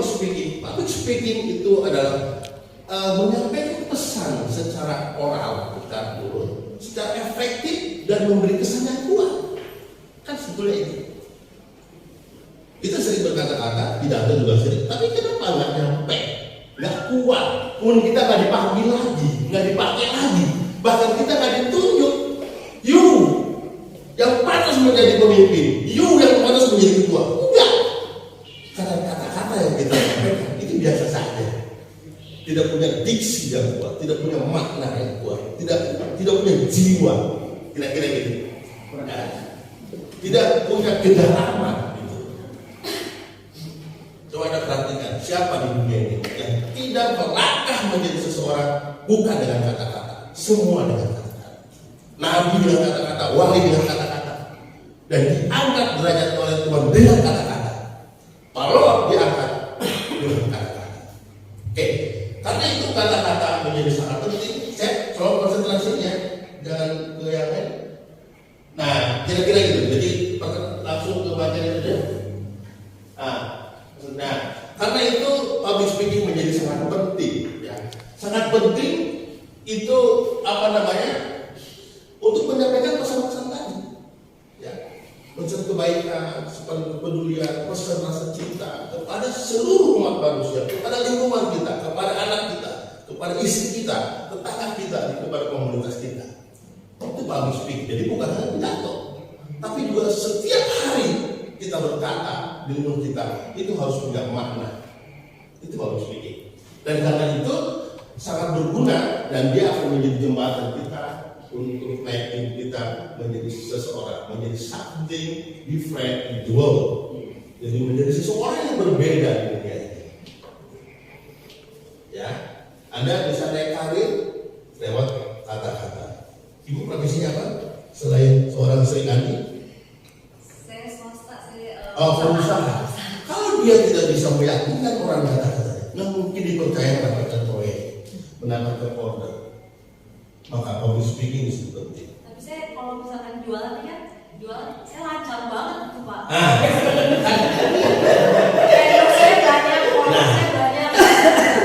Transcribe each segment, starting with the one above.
Public speaking itu adalah menyampaikan pesan secara oral, secara efektif dan memberi kesan yang kuat. Kan sebetulnya itu. Kita sering berkata-kata, pidato juga sering, tapi kenapa nggak nyampe, nggak kuat? Kemudian kita nggak dipanggil lagi, nggak dipakai lagi, bahkan kita nggak ditunjuk. You yang pantas menjadi pemimpin, you yang pantas menjadi ketua. Enggak. Karena kata-kata yang kita sampaikan itu biasa saja. Tidak punya diksi yang kuat, tidak punya makna yang kuat, tidak punya jiwa, kira-kira gitu. Tidak punya kedalaman. Gitu. Coba Anda perhatikan siapa di dunia ini yang tidak melangkah menjadi seseorang bukan dengan kata-kata, semua dengan kata-kata. Nabi dengan kata-kata, wali dengan kata-kata, dan diangkat derajat oleh Tuhan dengan kata-kata. Kalau diangkat dengan kata-kata. Oke. Karena itu kata-kata menjadi sangat penting. Cek, soal konsentrasinya jangan ke yang lain. Nah, kira-kira gitu. Jadi langsung ke materi saja. Nah, karena itu public speaking menjadi sangat penting. Ya. Sangat penting itu untuk menyampaikan pesan-pesan tadi. Ya. Pesan kebaikan, kepedulian, pesan rasa cinta kepada seluruh umat manusia, kepada lingkungan kita, kepada anak kita, kepada istri kita, tetangga kita, kepada komunitas kita. Itu public speaking. Jadi bukan hanya pidato, tapi juga setiap hari kita berkata di mulut kita itu harus punya makna. Itu public speaking. Dan karena itu sangat berguna dan dia akan menjadi jembatan kita untuk making kita menjadi seseorang, menjadi something different in the world. Jadi menjadi seseorang yang berbeda di dunia ini. Ya, Anda bisa naik karir lewat kata-kata. Ibu profesinya apa? Selain seorang Sri Kandi? Saya swasta, saya pengusaha. Kalau dia tidak bisa meyakinkan orang kata-kata, nggak mungkin dipercaya mendapatkan proyek, mendapatkan order. Maka public speaking itu penting. Tapi saya kalau misalkan jualan saya lancar banget tuh Pak. Saya banyak, saya banyak.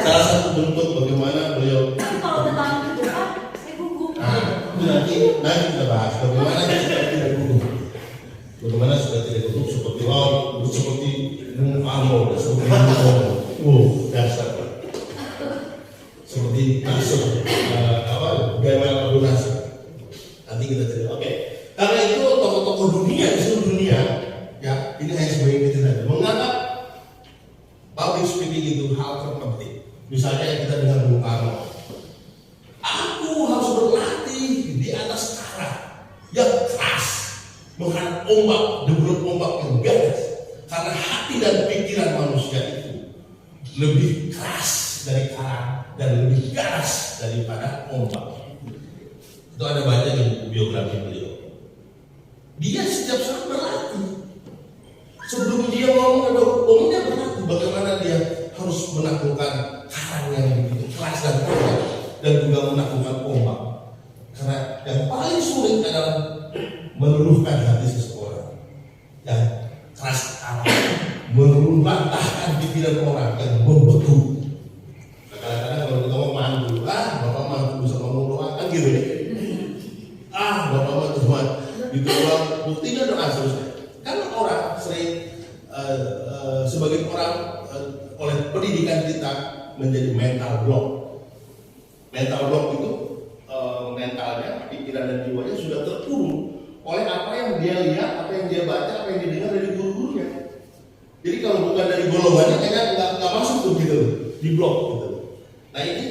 Salah satu bentuk bagaimana beliau. Tapi kalau tentang itu Pak, saya gugup. Nanti kita bahas bagaimana kita tidak gugup. Bagaimana supaya tidak gugup seperti seperti Amo, seperti dasar. Seperti nasib bagaimana donasi. Nanti kita cerita. Oke. Karena itu tokoh-tokoh dunia di seluruh dunia, ya ini hanya sebagai kita saja menganggap public speaking itu hal terpenting. Misalnya kita dengar Bung Karno, aku harus berlatih di atas karang yang keras, menghadap ombak, debrut ombak yang ganas, karena hati dan pikiran manusia itu lebih keras dari karang dan lebih ganas daripada ombak. Itu ada baca di biografi beliau. Dia setiap saat berlatih. Sebelum dia ngomong ada umumnya berlatih bagaimana dia harus menaklukkan karang yang begitu keras dan kuat dan juga menaklukkan ombak. Karena yang paling sulit adalah meluluhkan hati seseorang yang keras kepala, meruntahkan pikiran orang yang membeku. Kadang-kadang kalau kita ngomong mandu, bapak mandu bisa ngomong doang kan gitu ya. Bapak mandu cuma gitu doang, buktinya doa seterusnya. Karena orang sering sebagai orang oleh pendidikan kita menjadi mental block. Mental block itu mentalnya, pikiran dan jiwanya sudah terkurung oleh apa yang dia lihat, apa yang dia baca, apa yang dia dengar dari guru-gurunya. Jadi kalau bukan dari golongannya, kayaknya nggak masuk tuh gitu, di blok gitu. Nah ini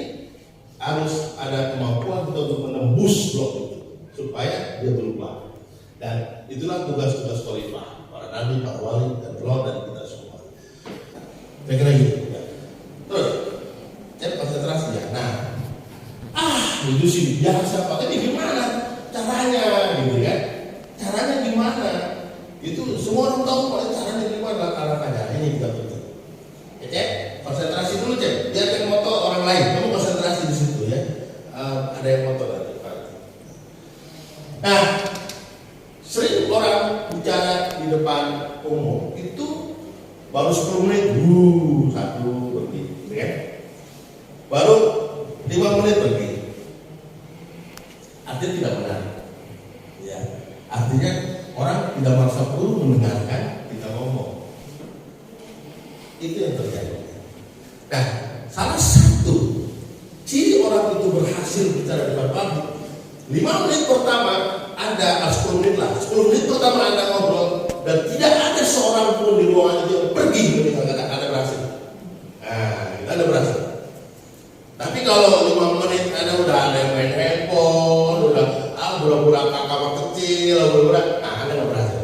harus ada kemampuan kita untuk menembus blok itu supaya dia berubah. Dan itulah tugas-tugas khalifah, para nabi, para wali, dan roh dan kita semua. Saya kira gitu. Ya. Terus, konsentrasi ya. Nah, itu sih biasa Pak. Tapi gimana caranya, gitu kan? Caranya gimana? Itu semua orang tahu Pak. Caranya gimana? Langkah-langkahnya ini kita penting. Ya, Cek, konsentrasi dulu Cek. Biarkan motor orang lain. Kamu konsentrasi di situ ya. Ada yang motor lagi. Nah, sering orang bicara di depan umum itu baru 10 menit, 1, Itu yang terjadi. Nah, salah satu ciri orang itu berhasil bicara depan publik, 5 menit pertama Anda, 10 menit lah, 10 menit pertama Anda ngobrol dan tidak ada seorang pun di ruangan itu yang pergi meninggalkan Anda berhasil. Nah, Anda berhasil. Tapi kalau 5 menit Anda udah ada yang main handphone, udah pura-pura kakak kecil, pura-pura, nah Anda nggak berhasil.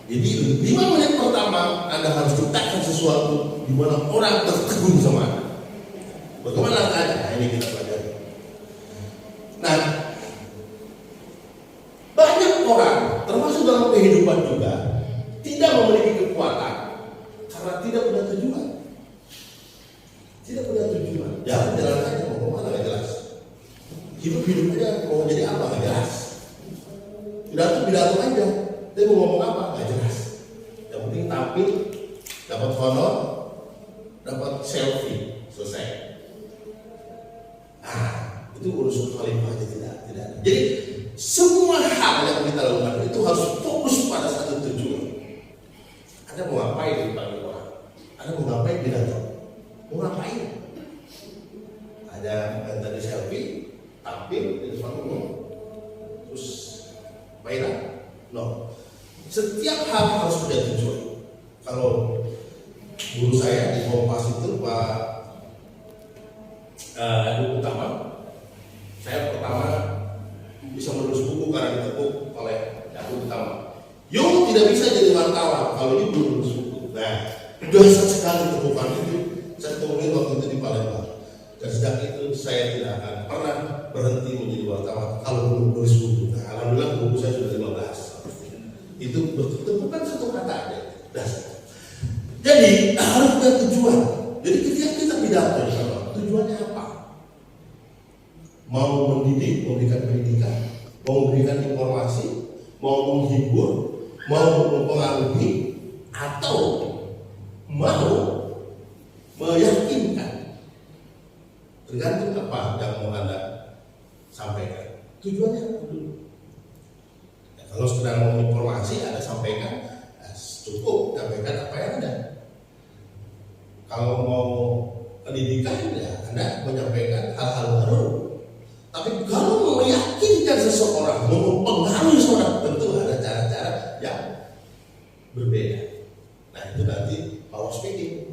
Jadi 5 menit pertama Anda harus ciptakan sesuatu di mana orang tertegun sama Anda. Bagaimana caranya? Nah, ini kita pelajari. Nah, banyak orang, termasuk dalam kehidupan juga, tidak memiliki kekuatan karena tidak punya tujuan. Tidak punya tujuan. Jalan-jalan aja mau kemana nggak jelas. Hidup aja mau jadi apa nggak jelas. Pidato aja. Dia mau ngomong apa nggak jelas. Yang penting tampil, dapat honor, dapat selfie, selesai. Nah, itu urusan khalifah aja tidak. Jadi semua hal yang kita lakukan itu harus fokus pada satu tujuan. Anda mau ngapain dipanggil orang? Anda mau ngapain pidato? Mau ngapain? Ada yang tadi selfie, tampil di depan umum, terus viral? No. Setiap hal harus punya tujuan. Kalau guru saya di Kompas itu Pak Adu Utama, saya pertama bisa menulis buku karena ditepuk oleh Adu Utama. Yo tidak bisa jadi wartawan kalau dia belum menulis buku. Nah, dasar sekali tepukan itu. Saya tulis waktu itu di Palembang. Dan sejak itu saya tidak akan pernah berhenti menjadi wartawan kalau belum menulis buku. Nah, alhamdulillah buku saya sudah 15. Itu bukan satu kata aja. Dasar. Jadi harus punya tujuan. Jadi ketika kita pidato, tujuannya apa? Mau mendidik, memberikan pendidikan, mau memberikan informasi, mau menghibur, mau mempengaruhi, atau mau meyakinkan. Tergantung apa yang mau Anda sampaikan. Tujuannya apa dulu? Ya, kalau sedang mau informasi, Anda sampaikan, cukup sampaikan apa yang ada. Kalau mau pendidikan, ya Anda menyampaikan hal-hal baru. Tapi kalau mau meyakinkan seseorang, mau mempengaruhi seseorang, tentu ada cara-cara yang berbeda. Nah, itu nanti power speaking.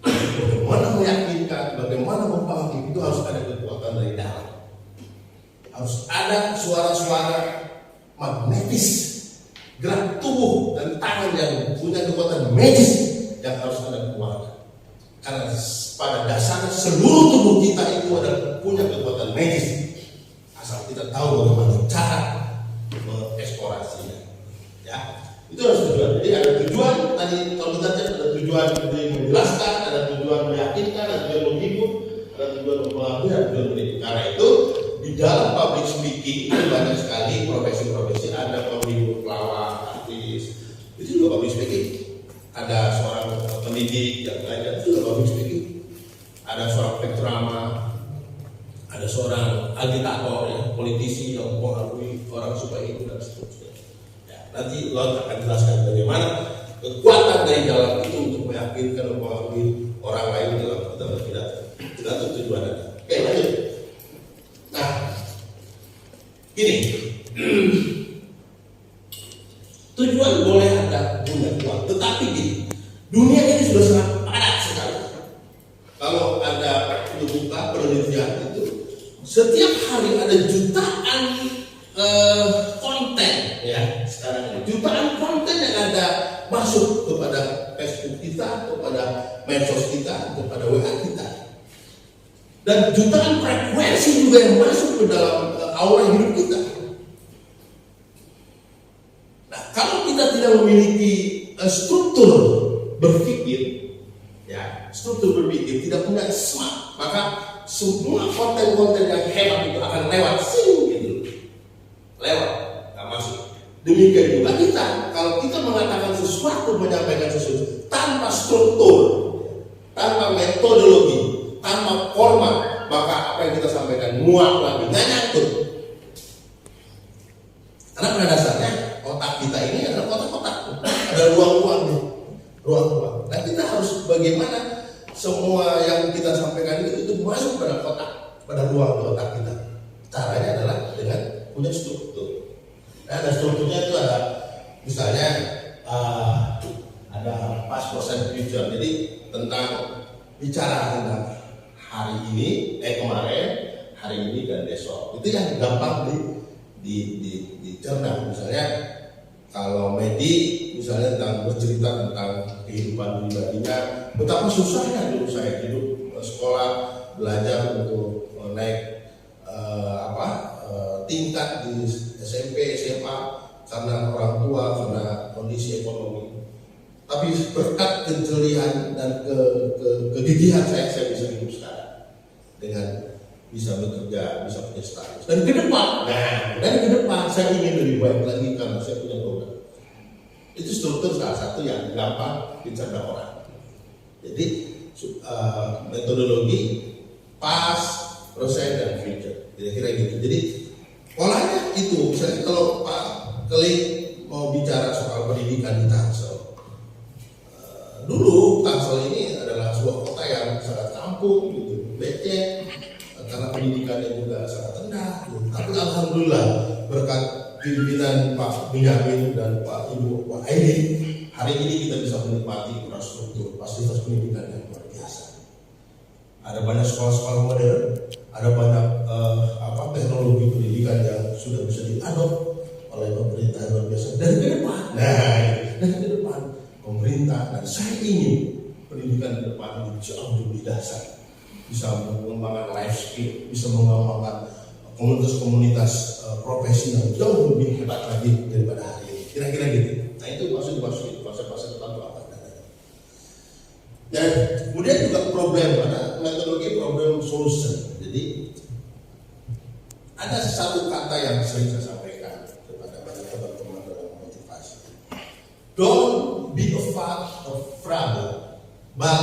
Bagaimana meyakinkan, bagaimana mempengaruhi, itu harus ada kekuatan dari dalam. Harus ada suara-suara magnetis, gerak tubuh dan tangan yang punya kekuatan magis yang harus Anda keluarkan. Karena pada dasarnya seluruh tubuh kita itu adalah punya kekuatan magis. Asal kita tahu bagaimana cara mengeksplorasinya. Ya, itu harus tujuan. Jadi ada tujuan tadi kalau kita cek ada tujuan menjelaskan, ada tujuan meyakinkan, ada tujuan menghibur, ada tujuan mempengaruhi, ada tujuan mendidik. Karena itu di dalam public speaking itu banyak sekali profesi-profesi. Ada penghibur, pelawak, artis, itu juga public speaking. Ada seorang pendidik yang belajar, itu juga public speaking. Ada seorang pencerama, ada seorang agitator, ya, politisi yang mempengaruhi orang supaya ikut dan seterusnya. Ya, nanti Lord akan jelaskan bagaimana kekuatan dari dalam itu untuk meyakinkan, mempengaruhi orang lain dalam kita berpidato. Pidato tujuan Anda. Oke, lanjut. Nah, gini, tujuan boleh Anda punya uang, tetapi gini, dunia ini sudah sangat padat sekali. Kalau Anda buka penelitian itu, setiap hari ada jutaan konten, ya sekarang ini jutaan konten yang Anda masuk kepada Facebook kita, kepada medsos kita, kepada WA kita, dan jutaan frekuensi juga yang masuk ke dalam aura hidup kita. Nah, kalau kita tidak memiliki struktur berpikir, ya struktur berpikir, tidak punya smart, maka semua konten-konten yang hebat itu akan lewat gitu, lewat, nggak masuk. Demikian juga kita, kalau kita mengatakan sesuatu, menyampaikan sesuatu tanpa struktur, tanpa metodologi, tanpa format, maka apa yang kita sampaikan muak lagi, nggak nyangkut. Karena pada dasarnya otak kita ini adalah kotak-kotak, ada ruang-ruangnya, ruang doang. Nah kita harus bagaimana semua yang kita sampaikan itu masuk pada kotak, pada ruang di otak kita. Caranya adalah dengan punya struktur. Nah, ada strukturnya itu ada, misalnya ada past, present, future. Jadi tentang bicara tentang hari ini, kemarin, hari ini dan besok. Itu yang gampang dicerna. Misalnya kalau Medi misalnya tentang bercerita tentang kehidupan pribadinya, betapa susahnya dulu saya hidup sekolah, belajar untuk naik tingkat di SMP, SMA karena orang tua, karena kondisi ekonomi. Tapi berkat kejelian dan kegigihan saya bisa hidup sekarang dengan bisa bekerja, bisa punya status. Dan ke depan, saya ingin lebih baik lagi karena saya punya program. Itu struktur salah satu yang gampang dicerna orang. Jadi metodologi past, present, dan future. Kira-kira gitu. Jadi polanya itu, misalnya kalau Pak Kelik mau bicara soal pendidikan di Tangsel, dulu Tangsel ini adalah sebuah kota yang sangat kampung, gitu, becek, karena pendidikannya juga sangat rendah. Gitu. Tapi alhamdulillah berkat pimpinan Pak Benyamin dan Pak Aidi, hari ini kita bisa menikmati infrastruktur, fasilitas pendidikan yang luar biasa. Ada banyak sekolah-sekolah modern, ada banyak teknologi pendidikan yang sudah bisa diadop oleh pemerintah luar biasa. Dan ke depan, pemerintah dan saya ingin pendidikan ke depan ini jauh lebih dasar, bisa mengembangkan life skill, bisa mengembangkan komunitas-komunitas profesi yang jauh lebih hebat lagi daripada hari ini. Kira-kira gitu. Nah itu maksud fase-fase depan itu apa? Dan kemudian juga ada metodologi problem solution. Jadi ada satu kata yang sering saya sampaikan kepada banyak teman-teman dalam motivasi. Don't be a part of trouble, but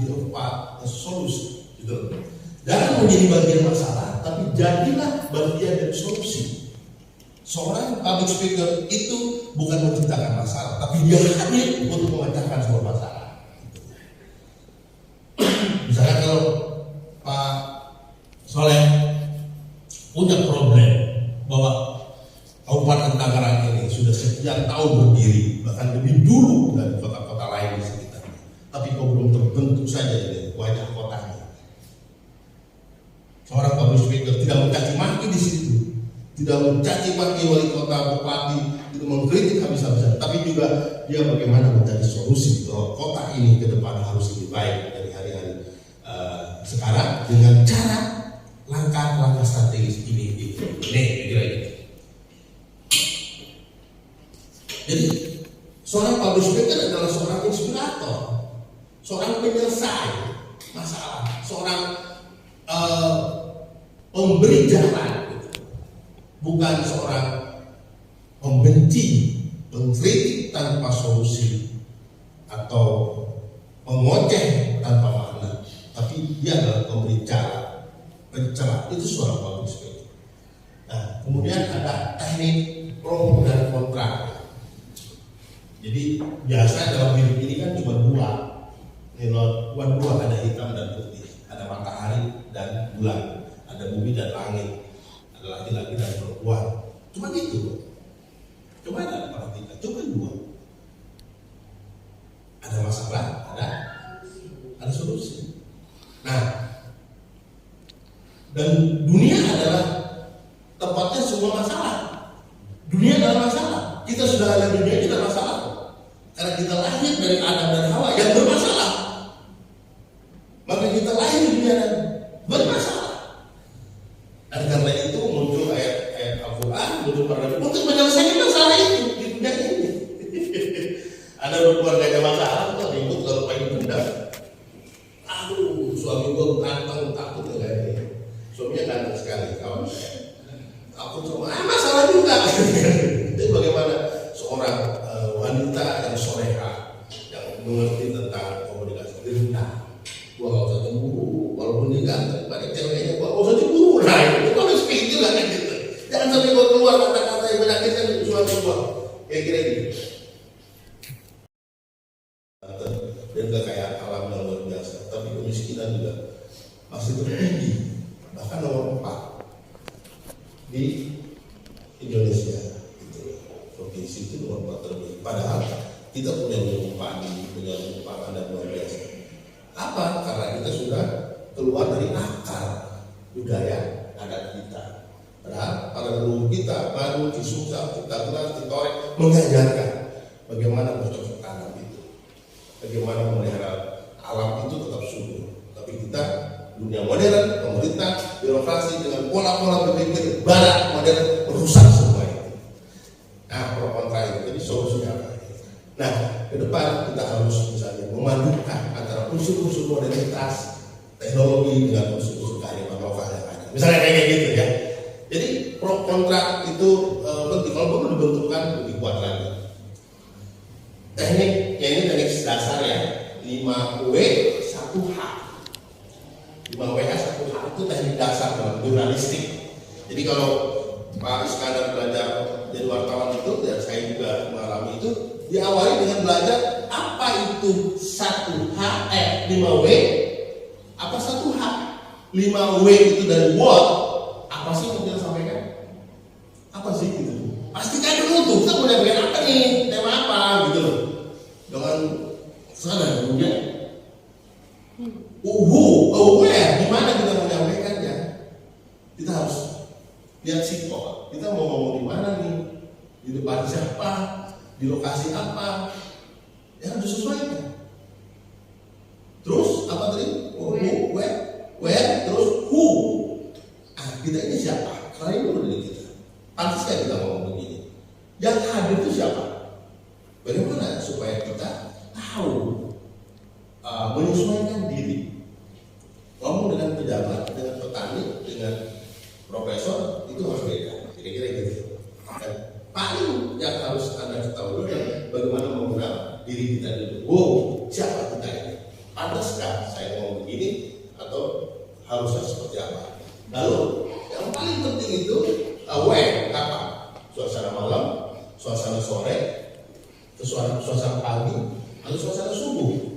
be a part of solution. Gitu. Jangan menjadi bagian masalah, tapi jadilah bagian dari solusi. Seorang public speaker itu bukan menciptakan masalah, tapi dia hadir untuk memecahkan sebuah masalah. Misalnya kalau Pak Soleh punya problem bahwa Kabupaten Tangerang ini sudah sekian tahun berdiri, bahkan lebih dulu dari kota-kota lain di sekitarnya, tapi kok belum terbentuk saja ini wajah kotanya. Seorang public speaker tidak mencaci maki di situ, tidak mencaci maki wali kota, bupati, itu mengkritik habis-habisan, tapi juga dia bagaimana mencari solusi bahwa kota ini ke depan harus lebih baik dari hari-hari sekarang dengan cara langkah-langkah strategis ini kira-kira gitu. Jadi seorang public speaker adalah seorang inspirator, seorang penyelesai masalah, seorang pemberi jalan, bukan seorang pembenci, pengkritik tanpa solusi atau pengoceh tanpa makna, tapi dia adalah pemberi jalan, pencelah. Itu seorang public speaker. Nah, kemudian ada teknik pro dan kontra. Jadi biasa dalam hidup ini kan cuma dua, ada hitam dan putih, ada matahari dan bulan, ada bumi dan langit, ada laki-laki dan perempuan. Cuma gitu. Coba ada perhatikan, coba dua. Ada masalah, ada solusi. Nah, dan dunia adalah tempatnya semua masalah. Dunia adalah masalah. Kita sudah ada dunia, kita masalah. Karena kita lahir dari Adam dan Hawa yang bermasalah. Maka kita lahir di dunia dan bermasalah. Dan karena itu muncul ayat Al-Quran, muncul para untuk menyelesaikan masalah itu di dunia ini. Ada keluarganya masalah, kok ribut kalau pengen dendam. Aduh, suami gue ganteng, takut ya ini. Suaminya ganteng sekali, kawan saya. Takut sama, masalah juga. Itu bagaimana seorang wanita yang soleha, yang mengerti tentang komunikasi rendah. Gua gak usah cemburu, walaupun dia ganteng, pada ceweknya gua gak usah cemburu. Nah, itu kalau speak juga kan gitu. Jangan sampai gua keluar kata-kata yang menyakitkan suami gua. Kira-kira gitu. dan kekayaan alam yang luar biasa, tapi kemiskinan juga masih tertinggi, bahkan nomor 4 di Indonesia. Gitu. Provinsi itu nomor 4 tertinggi. Padahal kita punya lumbung padi, punya lumbung pangan dan luar biasa. Apa? Karena kita sudah keluar dari akar budaya adat kita. Padahal pada leluhur kita, Baru, Cisungsa, Ciptagelar, Citorek mengajarkan bagaimana bercocok tanam itu, bagaimana memelihara alam itu tetap subur. Tapi kita dunia modern, pemerintah, birokrasi dengan pola-pola berpikir barat modern merusak semua itu. Nah, pro kontra itu. Jadi solusinya apa? Nah, ke depan kita harus misalnya memadukan antara unsur-unsur modernitas teknologi dengan unsur-unsur kearifan lokal yang ada. Misalnya kayak gitu ya. Jadi pro kontra itu penting. Kalau perlu dibentukkan lebih kuat lagi. Tekniknya ini teknik dasar ya. 5W 1H. 5WH 1H itu teknik dasar jurnalistik. Jadi kalau Pak Iskandar belajar jadi wartawan itu, dan saya juga mengalami itu, diawali dengan belajar apa itu 1H, 5W, apa 1H, 5W itu dari what, apa sih yang kita sampaikan, apa sih gitu. Pastikan dulu tuh kita mau nyampaikan apa nih, tema apa gitu loh. Jangan sana kemudian aware gimana kita mau menyampaikannya. Kita harus lihat sikap. Kita mau ngomong di mana nih, di depan siapa, di lokasi apa, ya harus disesuaikan. Terus apa tadi? Where, terus who. Kita ini siapa? Karena ini menurut kita. Pantasnya kita ngomong begini. Yang hadir itu siapa? Bagaimana supaya kita tahu menyesuaikan diri. Ngomong dengan pejabat, dengan petani, dengan profesor itu harus beda. Kira-kira gitu. Dan paling yang harus Anda ketahui adalah bagaimana mengenal diri kita dulu. Wow, siapa kita ini? Pantaskah saya ngomong begini atau harusnya seperti apa? Lalu yang paling penting itu aware apa? Suasana malam, suasana sore, suasana pagi, atau suasana subuh.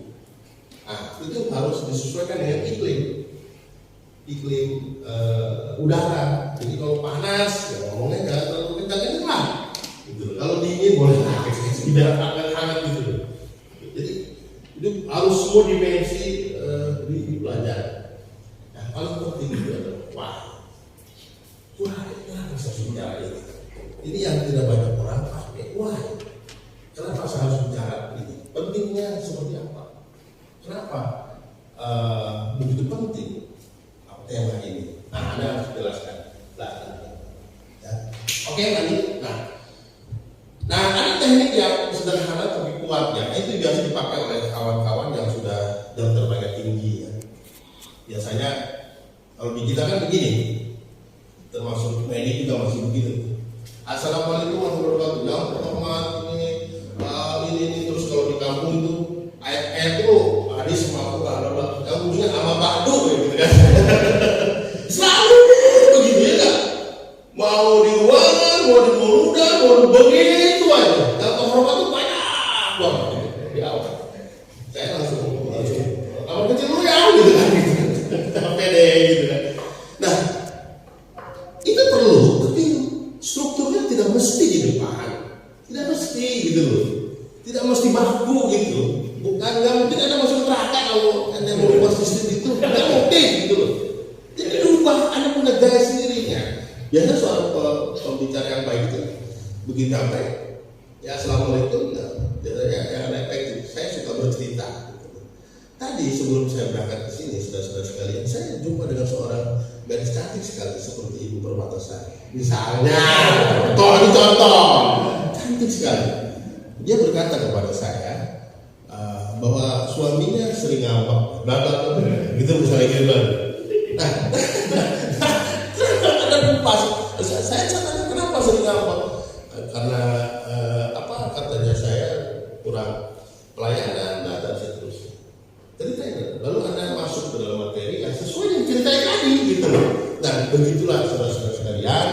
Nah, itu harus disesuaikan dengan iklim udara. Jadi kalau panas, ya ngomongnya jangan terlalu kencang lah. Gitu. Kalau dingin boleh biar hangat gitu. Jadi itu harus semua dimensi dipelajari. Nah, paling penting itu adalah kenapa saya harus bicara ini? Ini yang tidak banyak orang pakai. Kenapa saya harus bicara ini? Pentingnya seperti apa? Kenapa begitu penting tema ini? Nah, Anda harus jelaskan. Ya. Oke, lanjut. Nah, ada teknik yang sederhana tapi kuat ya. Itu biasa dipakai oleh kawan-kawan yang sudah terbangnya tinggi ya. Biasanya kalau di kita kan begini, termasuk media juga masih begitu. Assalamualaikum warahmatullahi wabarakatuh. Ini terus kalau di kampung itu ayat itu hadis ma'ruf yang punya ama ba'du gitu kan. Selalu begitu ya kan. Mau di ruangan, mau di muda, mau di begitu aja. Kalau hormat itu banyak banget di awal. Saya langsung kamar kecil dulu ya gitu kan. Pede gitu kan. Nah, itu perlu, tapi strukturnya tidak mesti di depan. Tidak mesti gitu loh. Tidak mesti baku gitu. Nggak mungkin Anda masuk neraka kalau Anda mau ubah sistem itu. Nggak mungkin gitu loh. Jadi ubah, Anda punya gaya sendirinya. Biasanya soal pembicara yang baik itu begitu sampai ya assalamualaikum. Biasanya yang efektif. Saya suka bercerita. Tadi sebelum saya berangkat ke sini, saudara-saudara sekalian, saya jumpa dengan seorang gadis cantik sekali seperti ibu permata saya. Misalnya, contoh, cantik sekali. Dia berkata kepada saya bahwa suaminya sering ngambek, gitu misalnya gitu. Nah, ada pas. Saya tanya kenapa sering ngambek? Karena katanya saya kurang pelayanan dan seterusnya. Ceritain, lalu Anda masuk ke dalam materi yang sesuai dengan ceritanya tadi gitu. Dan begitulah saudara-saudara sekalian,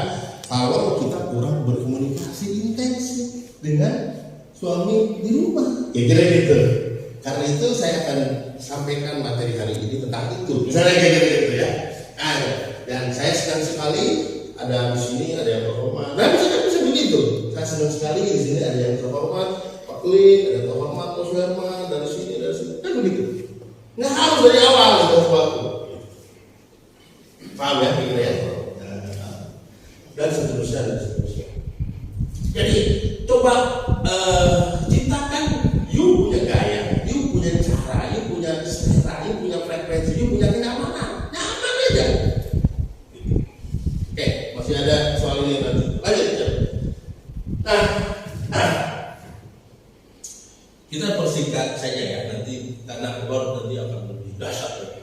kalau kita kurang berkomunikasi intensif dengan suami di rumah, ya kira gitu. Karena itu saya akan sampaikan materi hari ini tentang itu. Misalnya kayak gitu ya. Dan saya senang sekali ada di sini ada yang terhormat. Dan bisa begitu. Saya senang sekali di sini ada yang terhormat Pak Klik, ada yang terhormat Mas Herman dari sini. Kan begitu. Nah harus dari awal itu sesuatu. Paham ya kira ya? Dan seterusnya. Jadi coba ciptakan you punya gaya, you punya cara, you punya selera, you punya frekuensi, you punya kenyamanan. Nyaman aja. Oke, masih ada soal ini nanti. Lanjut. Nah, kita persingkat saja ya, nanti karena keluar nanti akan lebih dahsyat lagi.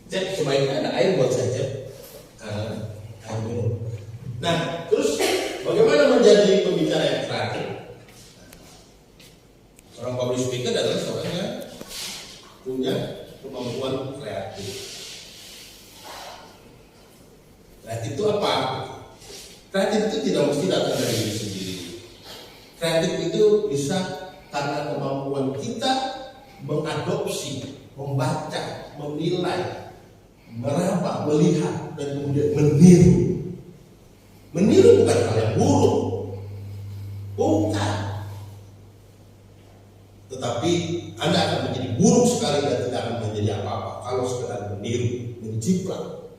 Cek sebaiknya ada air buat saya cek. Air minum. Nah, terus bagaimana menjadi pembicara yang kreatif? Seorang public speaker adalah seorang yang punya kemampuan kreatif. Kreatif itu apa? Kreatif itu tidak mesti datang dari diri sendiri. Kreatif itu bisa karena kemampuan kita mengadopsi, membaca, menilai, meraba, melihat, dan kemudian meniru. Meniru bukan hal yang buruk, bukan. Tetapi Anda akan menjadi buruk sekali dan tidak akan menjadi apa-apa kalau sekedar meniru, menciplak,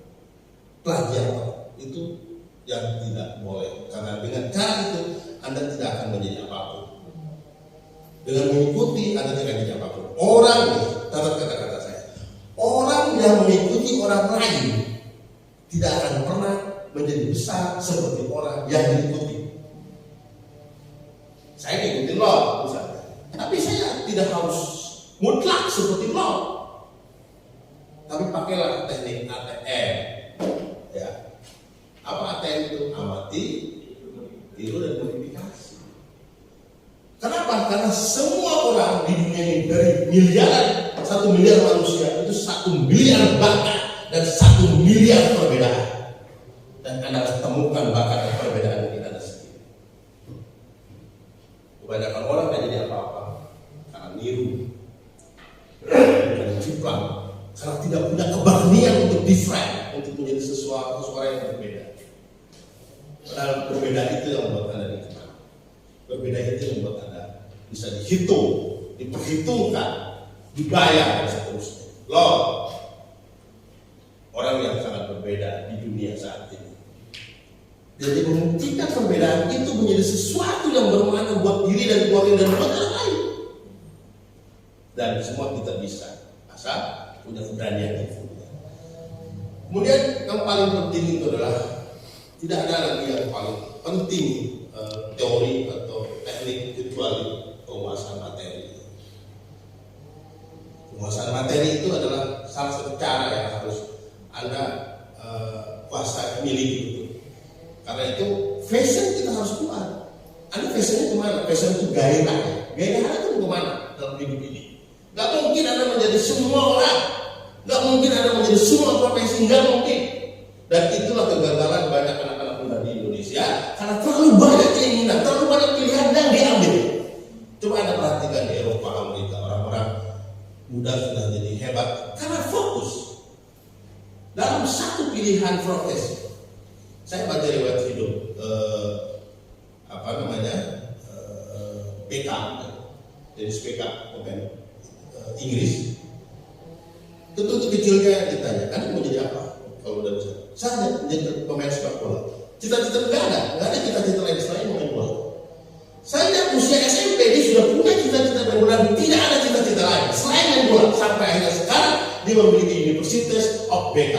plagiat itu yang tidak boleh. Karena dengan cara itu Anda tidak akan menjadi apapun. Dengan mengikuti Anda tidak menjadi apapun. Orang, catat kata-kata saya, orang yang mengikuti orang lain tidak akan pernah menjadi besar seperti orang yang diikuti. Saya ngikutin lo misalnya, tapi saya tidak harus mutlak seperti lo. Tapi pakailah teknik ATM. Ya, apa ATM itu? Amati, tiru dan modifikasi. Kenapa? Karena semua orang di dunia ini dari miliaran, 1 miliar manusia itu 1 miliar bakat dan 1 miliar perbedaan. Dan Anda harus temukan bakat dan perbedaan yang ada sendiri. Kebanyakan orang tidak jadi apa-apa karena niru, karena ciplak, karena tidak punya keberanian untuk different, untuk menjadi sesuatu yang berbeda. Padahal berbeda itu yang membuat Anda dikenal. Berbeda itu yang membuat Anda bisa dihitung, diperhitungkan, dibayar dan seterusnya. Loh, orang yang sangat berbeda di dunia saat ini. Jadi membuktikan perbedaan itu menjadi sesuatu yang bermakna buat diri dan keluarga dan buat orang lain. Dan semua kita bisa, asal punya keberanian itu. Kemudian yang paling penting itu adalah tidak ada lagi yang paling penting teori atau teknik kecuali penguasaan materi. Penguasaan materi itu adalah salah satu cara yang harus Anda kuasai, miliki itu. Karena itu fashion kita harus kuat. Anda fashionnya kemana? Fashion itu gairah. Gairah itu kemana dalam hidup ini? Gak mungkin Anda menjadi semua orang. Gak mungkin Anda menjadi semua profesi. Gak mungkin. Dan itulah kegagalan banyak anak-anak muda di Indonesia. Karena terlalu banyak keinginan, terlalu banyak pilihan yang diambil. Coba Anda perhatikan di Eropa, Amerika, orang-orang muda sudah jadi hebat karena fokus dalam satu pilihan profesi. Saya baca riwayat hidup PK, jadi PK pemain Inggris. Tentu kecilnya ditanya, "Anda mau jadi apa?" Kalau udah bisa, saya menjadi pemain sepak bola. Cita-cita nggak ada cita-cita lain selain main bola. Saya usia SMP dia sudah punya cita-cita main bola, tidak ada cita-cita lain selain main bola. Sampai akhirnya sekarang dia memiliki Universitas of BK.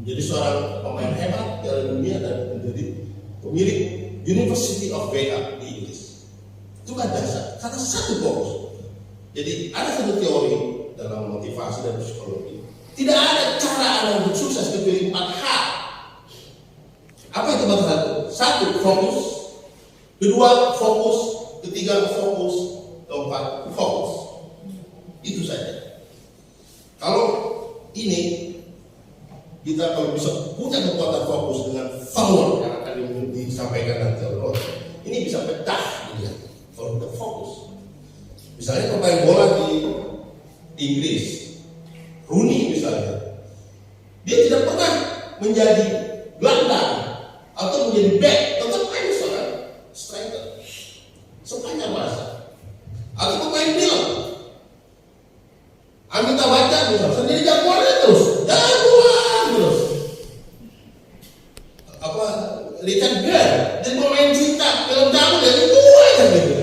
Menjadi seorang pemain hebat di dunia dan menjadi pemilik University of BK di Inggris. Itu kan dasar, karena satu fokus. Jadi ada satu teori dalam motivasi dan psikologi. Tidak ada cara Anda untuk sukses kecuali 4 hal. Apa itu 4 hal? 1, fokus. 2, fokus. 3, fokus. 4, fokus. Itu saja. Kalau ini kita kalau bisa punya kekuatan fokus dengan power yang akan disampaikan nanti oleh Allah, ini bisa pecah dia kalau kita fokus. Inggris, Rooney misalnya, dia tidak pernah menjadi gelandang atau menjadi back, tetap main seorang striker sepanjang masa. Atau pemain film, Amitabh Bachchan misalnya, sendiri jagoannya terus, jagoan terus. Richard Gere jadi pemain cinta film jago dari tua aja gitu,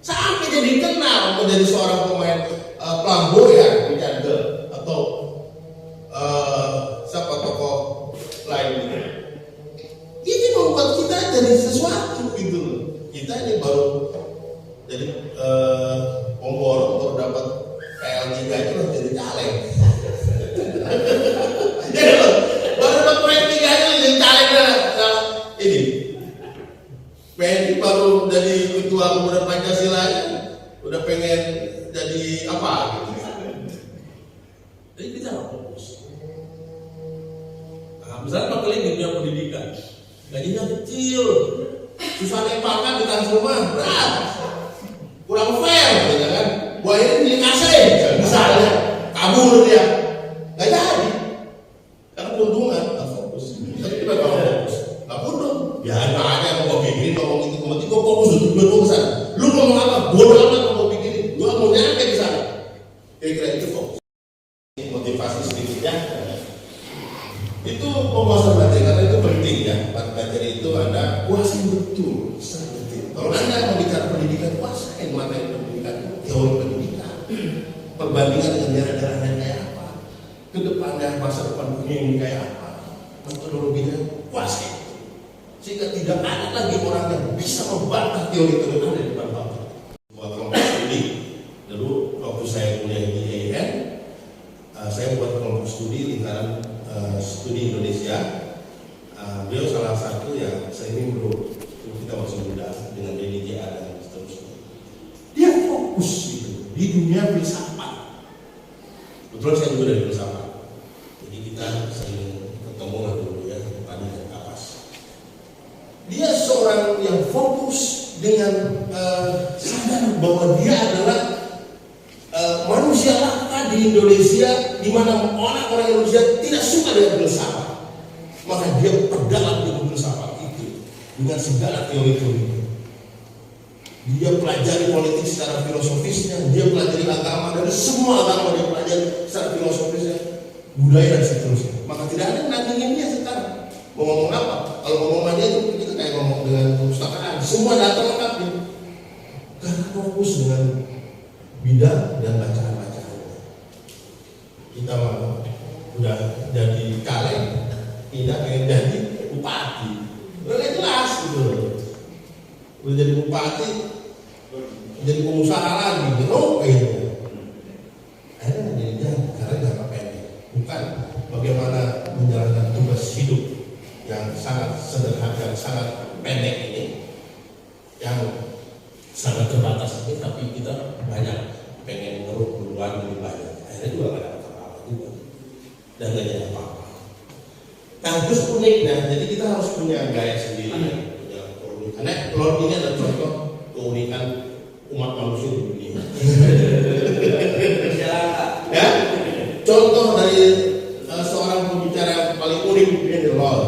sampai jadi kenal menjadi seorang pemain flamboyan Richard Gere atau siapa tokoh lainnya. Ini membuat kita jadi sesuatu gitu loh. Kita ini baru jadi pemborong baru dapat PL3 itu loh jadi caleg. Ya loh, baru dapat PL3 itu jadi caleg lah. Ini PNI baru jadi ketua pemuda Pancasila, udah pengen jadi apa gitu. Jadi kita harus fokus. Nah, misalnya Pak Keling di dunia pendidikan, gajinya kecil, susah naik pangkat di rumah, berat, kurang fair, ya kan? Buah ini dikasih, misalnya kabur dia, nggak jadi, karena keuntungan, nggak fokus. Tapi kita kalau fokus, nggak bodoh, ya ada aja mau pikirin ngomong itu, kemudian gue fokus untuk gue kesana. Lu ngomong apa? Bodoh amat mau pikirin, gue mau nyampe di sana. Kira-kira itu fokus. Motivasi sedikitnya. Itu penguasaan materi karena itu penting ya. Materi itu Anda kuasai betul, sangat betul. Kalau Anda mau bicara pendidikan, kuasai materi pendidikan, teori pendidikan, perbandingan dengan daerah-daerah lain kayak apa, kedepannya masa depan dunia ini kayak apa, metodologinya kuasai. Sehingga tidak ada lagi orang yang bisa membantah teori-teori Anda di depan Bapak. Buat kelompok studi, dulu waktu saya kuliah di AIN, saya buat kelompok studi lingkaran studi Indonesia. Beliau salah satu yang saya ini dulu kita masih muda dengan DDJA dan seterusnya. Dia fokus gitu di dunia filsafat. Betul saya juga dari filsafat. Jadi kita sering ketemu lah dulu ya tadi dan kapas. Dia seorang yang fokus dengan sadar bahwa dia adalah manusia langka di Indonesia, di mana orang-orang Indonesia tidak suka dengan filsafat. Maka dia perdalam ilmu filsafat itu dengan segala teori-teori. Dia pelajari politik secara filosofisnya, dia pelajari agama dan semua agama dia pelajari secara filosofisnya, budaya dan seterusnya. Maka tidak ada yang nandingin dia sekarang. Mau ngomong apa? Kalau ngomong sama dia itu kita kayak ngomong dengan perpustakaan, semua data lengkap dia. Karena fokus dengan bidang dan bacaan-bacaan. Kita udah jadi caleg, tidak pengen jadi bupati, udah jelas gitu. Udah jadi bupati, jadi pengusaha lagi, gitu. Akhirnya jadi jalan karena jangka pendek, bukan bagaimana menjalankan tugas hidup yang sangat sederhana, yang sangat pendek ini, yang sangat terbatas ini, tapi kita banyak pengen ngeruk duluan lebih banyak. Akhirnya juga nggak dapat apa-apa juga, dan nggak jadi apa-apa. Kampus uniknya, jadi kita harus punya gaya sendiri, punya keunikan. Karena Lord ini adalah contoh keunikan umat manusia di dunia. Ya, contoh dari seorang pembicara yang paling unik di dunia adalah Lord.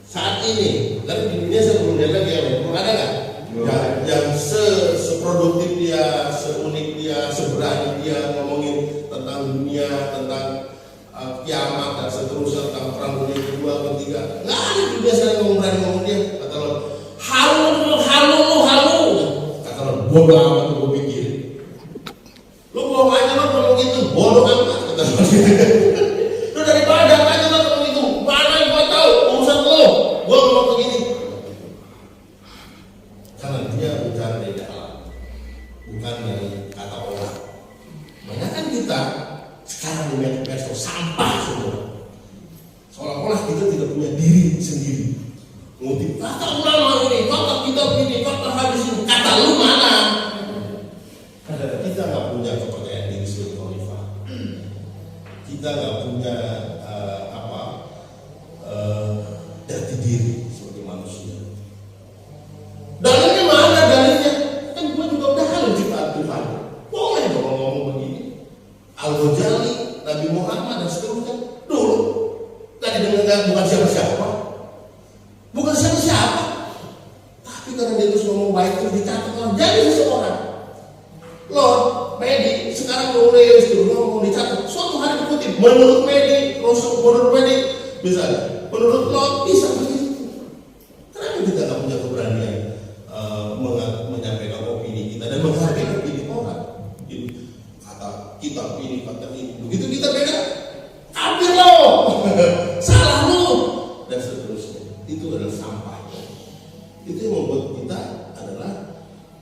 Saat ini, dan di dunia sebelum dia lagi yang ada nggak? Yang seproduktif dia, seunik dia, seberani dia ngomongin tentang dunia, tentang kiamat dan seterusnya, tentang perang dunia kedua, ketiga. Nggak ada di dunia sekarang yang berani ngomong dia. Kata lo, halu. Kata lo, bodoh amat gue pikir. Lo bohong aja lo ngomong gitu, bodoh amat. Kata lo, lo dari Padang aja lo ngomong itu. Mana yang gue tahu urusan lo? Gue ngomong begini. Karena dia bicara dari dalam, bukan dari kata orang. Banyak kan kita sekarang di medsos sampah semua. Seolah-olah kita tidak punya diri sendiri. Ngutip kata ulama ini, kata kitab ini, kata hadis ini, kata lu mana? Kita nggak punya kepercayaan diri sebagai khalifah. Kita nggak punya jati diri sebagai manusia. Dalilnya mana dalilnya? Kan gue juga udah halu ciptaan Tuhan. Boleh dong ngomong begini. Al-Ghazali, Nabi Muhammad dan seterusnya dulu nggak didengar, bukan siapa-siapa, tapi karena dia terus ngomong baik terus dicatat orang jadi seseorang. Lord Medi sekarang nulis dulu ngomong dicatat, suatu hari dikutip menurut Medi, menurut Medi misalnya, menurut Lord bisa begitu. Kenapa kita nggak punya keberanian menyampaikan opini kita dan menghargai opini orang? Kata kita ini, kata ini, begitu kita beda, kafir lo, salah lo, dan seterusnya. Itu adalah sampah. Itu yang membuat kita adalah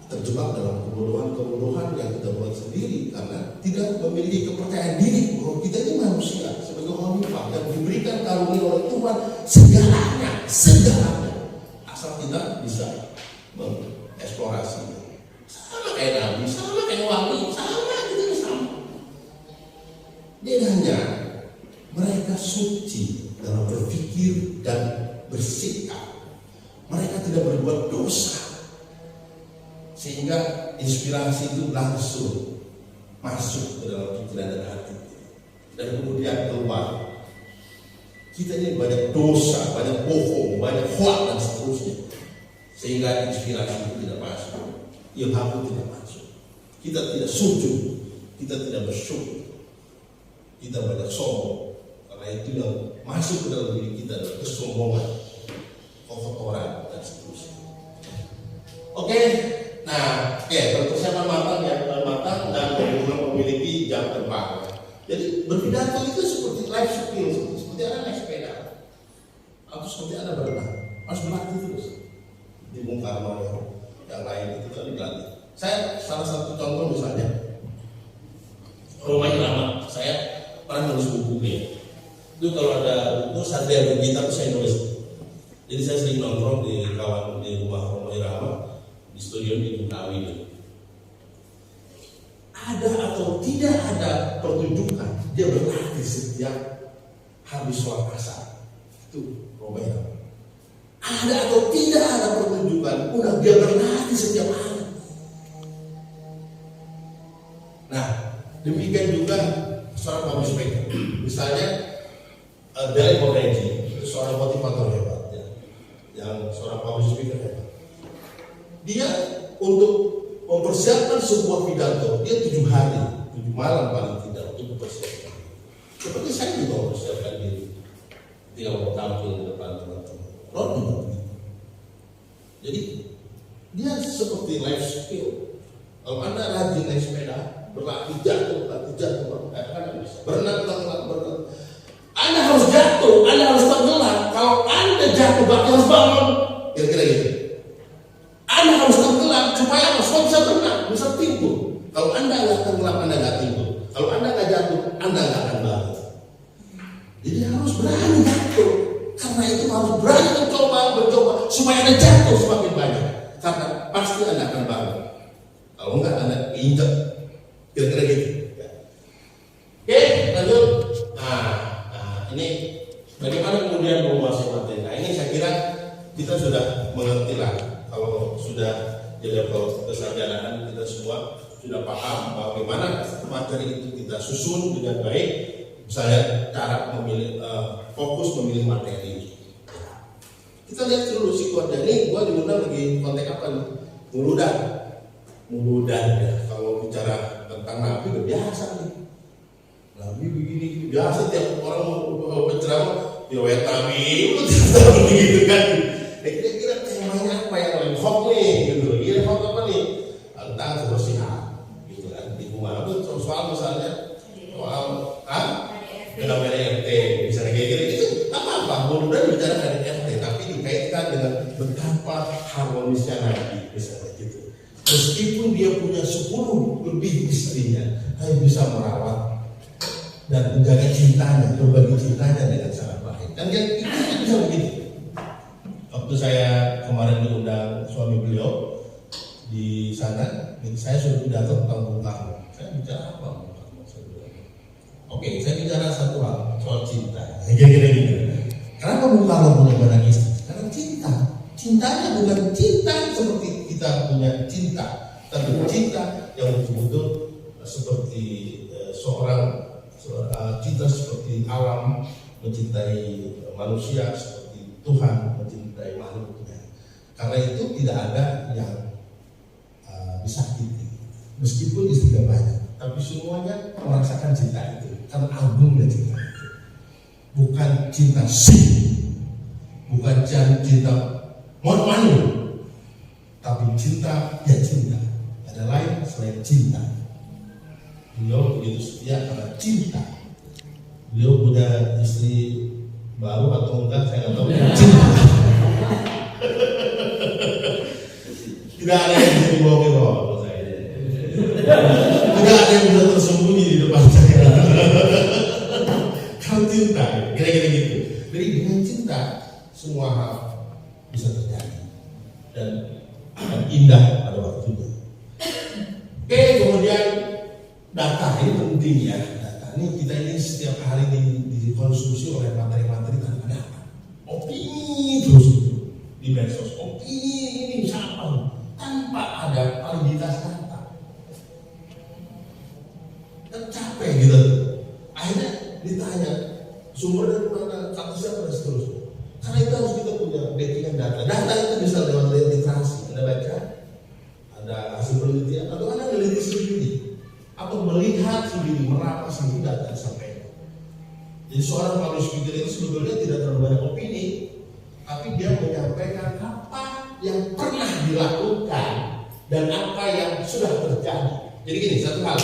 terjebak dalam kebodohan yang kita buat sendiri karena tidak memiliki kepercayaan diri bahwa kita ini manusia sebagai khalifah yang diberikan karunia oleh Tuhan segalanya, asal kita bisa mengeksplorasi. Sama kayak Nabi, sama kayak wali, sama. Bedanya mereka suci dalam berpikir dan bersikap. Mereka tidak berbuat dosa, sehingga inspirasi itu langsung masuk ke dalam pikiran dan hati, dan kemudian keluar. Kita ini banyak dosa, banyak bohong, banyak hoax dan seterusnya, sehingga inspirasi itu tidak masuk, ilham itu tidak masuk. Kita tidak sujud, kita tidak bersyukur, kita banyak sombong, karena itu yang masuk ke dalam diri kita adalah kesombongan, kotoran dan seterusnya. Oke, nah, persiapan matang dan memiliki jam terbang. Jadi berpidato itu seperti life skill, seperti Anda naik sepeda atau seperti Anda berenang, harus berlatih terus. Di Bung Karno yang lain itu tadi berlatih. Saya salah satu contoh misalnya Roma Irama, saya pernah nulis buku ya. Itu kalau ada buku Satria Bergita itu saya nulis. Jadi saya sering nongkrong di kawan di rumah Roma Irama di studio di Betawi. Ada atau tidak ada pertunjukan, dia berlatih setiap habis sholat asar. Itu Roma Irama. Ada atau tidak ada pertunjukan, udah dia berlatih setiap hari. Nah, demikian juga seorang public speaker, misalnya Dale Carnegie, itu seorang motivator hebat, ya, yang seorang public speaker hebat. Dia untuk mempersiapkan sebuah pidato, dia 7 hari, 7 malam paling tidak untuk mempersiapkan. Seperti saya juga mempersiapkan diri, tidak mau tampil di depan teman-teman. Jadi dia seperti life skill. Kalau Anda rajin naik sepeda, berlatih jatuh, Anda bisa berenang. Anda harus jatuh, Anda harus tenggelam. Kalau Anda jatuh, berarti harus bangun. Kira-kira gitu. Anda harus tenggelam supaya Anda bisa berenang, bisa timbul. Kalau Anda nggak tenggelam, Anda nggak timbul. Kalau Anda nggak jatuh, Anda nggak akan bangun. Jadi harus berani jatuh. Karena itu harus berani mencoba supaya Anda jatuh semakin banyak. Karena pasti Anda akan bangun. Kalau enggak Anda injek. Kira-kira gitu. Oke, lanjut. Nah, ini bagaimana kemudian menguasai materi. Nah, ini saya kira kita sudah mengerti lah. Kalau sudah di level kesarjanaan kita semua sudah paham bagaimana materi itu kita susun dengan baik. Misalnya cara memilih, fokus memilih materi. Kita lihat dulu si kode ini, gua diundang lagi konteks apa nih? Muludan ya. Kalau bicara tentang Nabi udah biasa nih. Nabi begini biasa, tiap orang mau berceramah riwayat Nabi begitu kan. Kira-kira temanya apa yang paling hot nih gitu. Kira hot apa nih? Tentang kebersihan gitu kan. Di rumah itu soal misalnya soal dengan RT misalnya kayak gitu apa mudah bicara dari RT tapi dikaitkan dengan betapa harmonisnya Nabi misalnya gitu. Meskipun dia punya 10 lebih istrinya, dia bisa merawat dan menjaga cintanya, berbagi cintanya dengan sangat baik. Dan yang itu bisa begini. Waktu saya kemarin diundang suami beliau di sana, saya sudah pidato tentang Bung Karno. Saya bicara apa? Oke, saya bicara satu hal soal cinta. Kira-kira gitu. Kenapa Bung Karno punya banyak istri? Karena cinta. Cintanya bukan cinta seperti kita punya cinta, tapi cinta yang betul-betul seperti cinta seperti alam mencintai manusia, seperti Tuhan mencintai makhluknya. Karena itu tidak ada yang disakiti, meskipun istrinya banyak, tapi semuanya merasakan cinta itu karena agungnya cinta itu. Bukan cinta bukan cinta manu, tapi cinta ya cinta. Ada lain selain cinta. Beliau begitu setia karena cinta. Beliau punya istri baru atau enggak saya nggak tahu. Cinta. Tidak ada yang bisa dibohongin menurut saya. Tidak ada yang bisa tersembunyi di depan saya. Kalau cinta, kira-kira gitu. Jadi dengan cinta semua hal bisa terjadi dan indah pada waktunya. Oke, kemudian data ini penting ya. Data ini kita ini setiap hari dikonsumsi oleh materi-materi tanpa data. Opini terus di medsos, opini ini siapa tanpa ada validitas data. Dan capek gitu. Akhirnya ditanya sumber dari mana, kata siapa dan seterusnya. Karena itu harus kita punya backingan data. Data itu bisa lewat literasi. Anda baca, ada hasil penelitian atau Anda meneliti sendiri atau melihat sendiri, meraba sendiri data sampai. Jadi seorang public speaker itu sebetulnya tidak terlalu banyak opini, tapi dia menyampaikan apa yang pernah dilakukan dan apa yang sudah terjadi. Jadi gini, satu hal,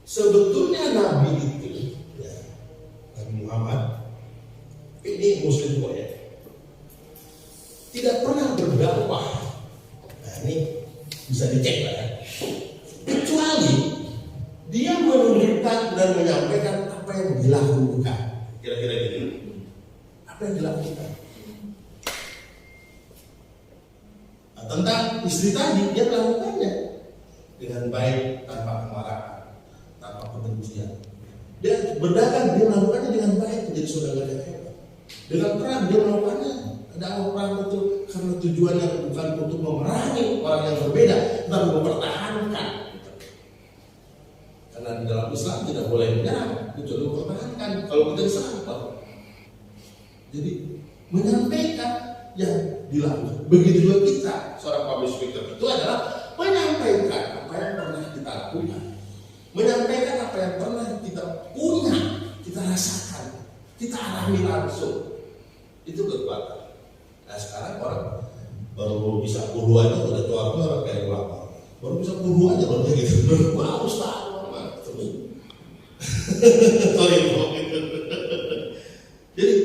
sebetulnya Nabi itu, ya, Nabi Muhammad, ini Muslim kok ya, tidak pernah berdakwah. Nah ini bisa dicek lah ya. Kecuali dia menunjukkan dan menyampaikan apa yang dilakukan. Kira-kira gitu. Apa yang dilakukan? Nah, tentang istri tadi, dia melakukannya dengan baik, tanpa kemarahan, tanpa kebencian. Dia berdagang, dia melakukannya dengan baik, menjadi saudagar yang hebat. Dengan perang, dia melakukannya. Ada perang itu karena tujuannya bukan untuk memerangi orang yang berbeda, tetapi mempertahankan. Karena di dalam Islam tidak boleh menyerang, kecuali mempertahankan. Kalau kita diserang, jadi menyampaikan yang dilakukan. Begitu juga kita, seorang public speaker itu adalah menyampaikan apa yang pernah kita lakukan, menyampaikan apa yang pernah kita punya, kita rasakan, kita alami langsung. Itu kekuatan. Nah sekarang orang baru bisa puluh aja udah tua orang kayak ulama. Baru bisa puluh aja baru kayak gitu. Wah Ustaz, terus. Sorry. Jadi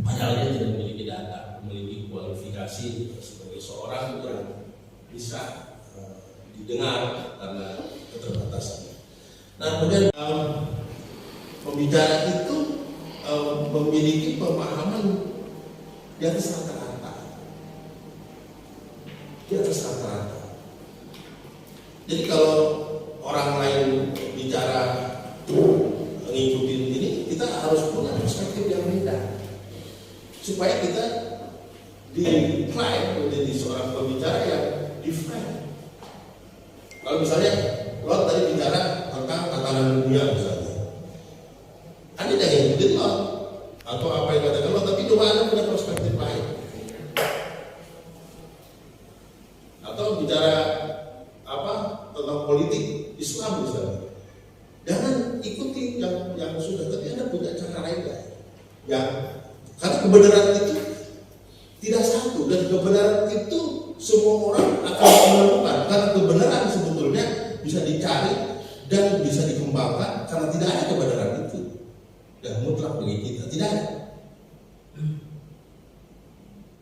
padahal dia tidak memiliki data, memiliki kualifikasi sebagai seorang yang bisa didengar karena keterbatasannya. Nah kemudian pembicara itu memiliki pemahaman di atas rata-rata. Di atas rata-rata. Jadi kalau orang lain bicara ngikutin ini, kita harus punya perspektif yang beda supaya kita di-define menjadi seorang pembicara yang define. Kalau misalnya lo tadi bicara tentang tatanan dunia misalnya, Anda jangan ngikutin lo atau apa yang katakan lo, tapi coba Anda punya perspektif lain. Atau bicara apa tentang politik Islam misalnya, jangan ikuti yang sudah, tapi Anda punya cara lain kan? Ya, karena kebenaran itu tidak satu, dan kebenaran itu semua orang akan menemukan. Karena kebenaran sebetulnya bisa dicari dan bisa dikembangkan, karena tidak ada kebenaran itu yang mutlak bagi kita, tidak ada.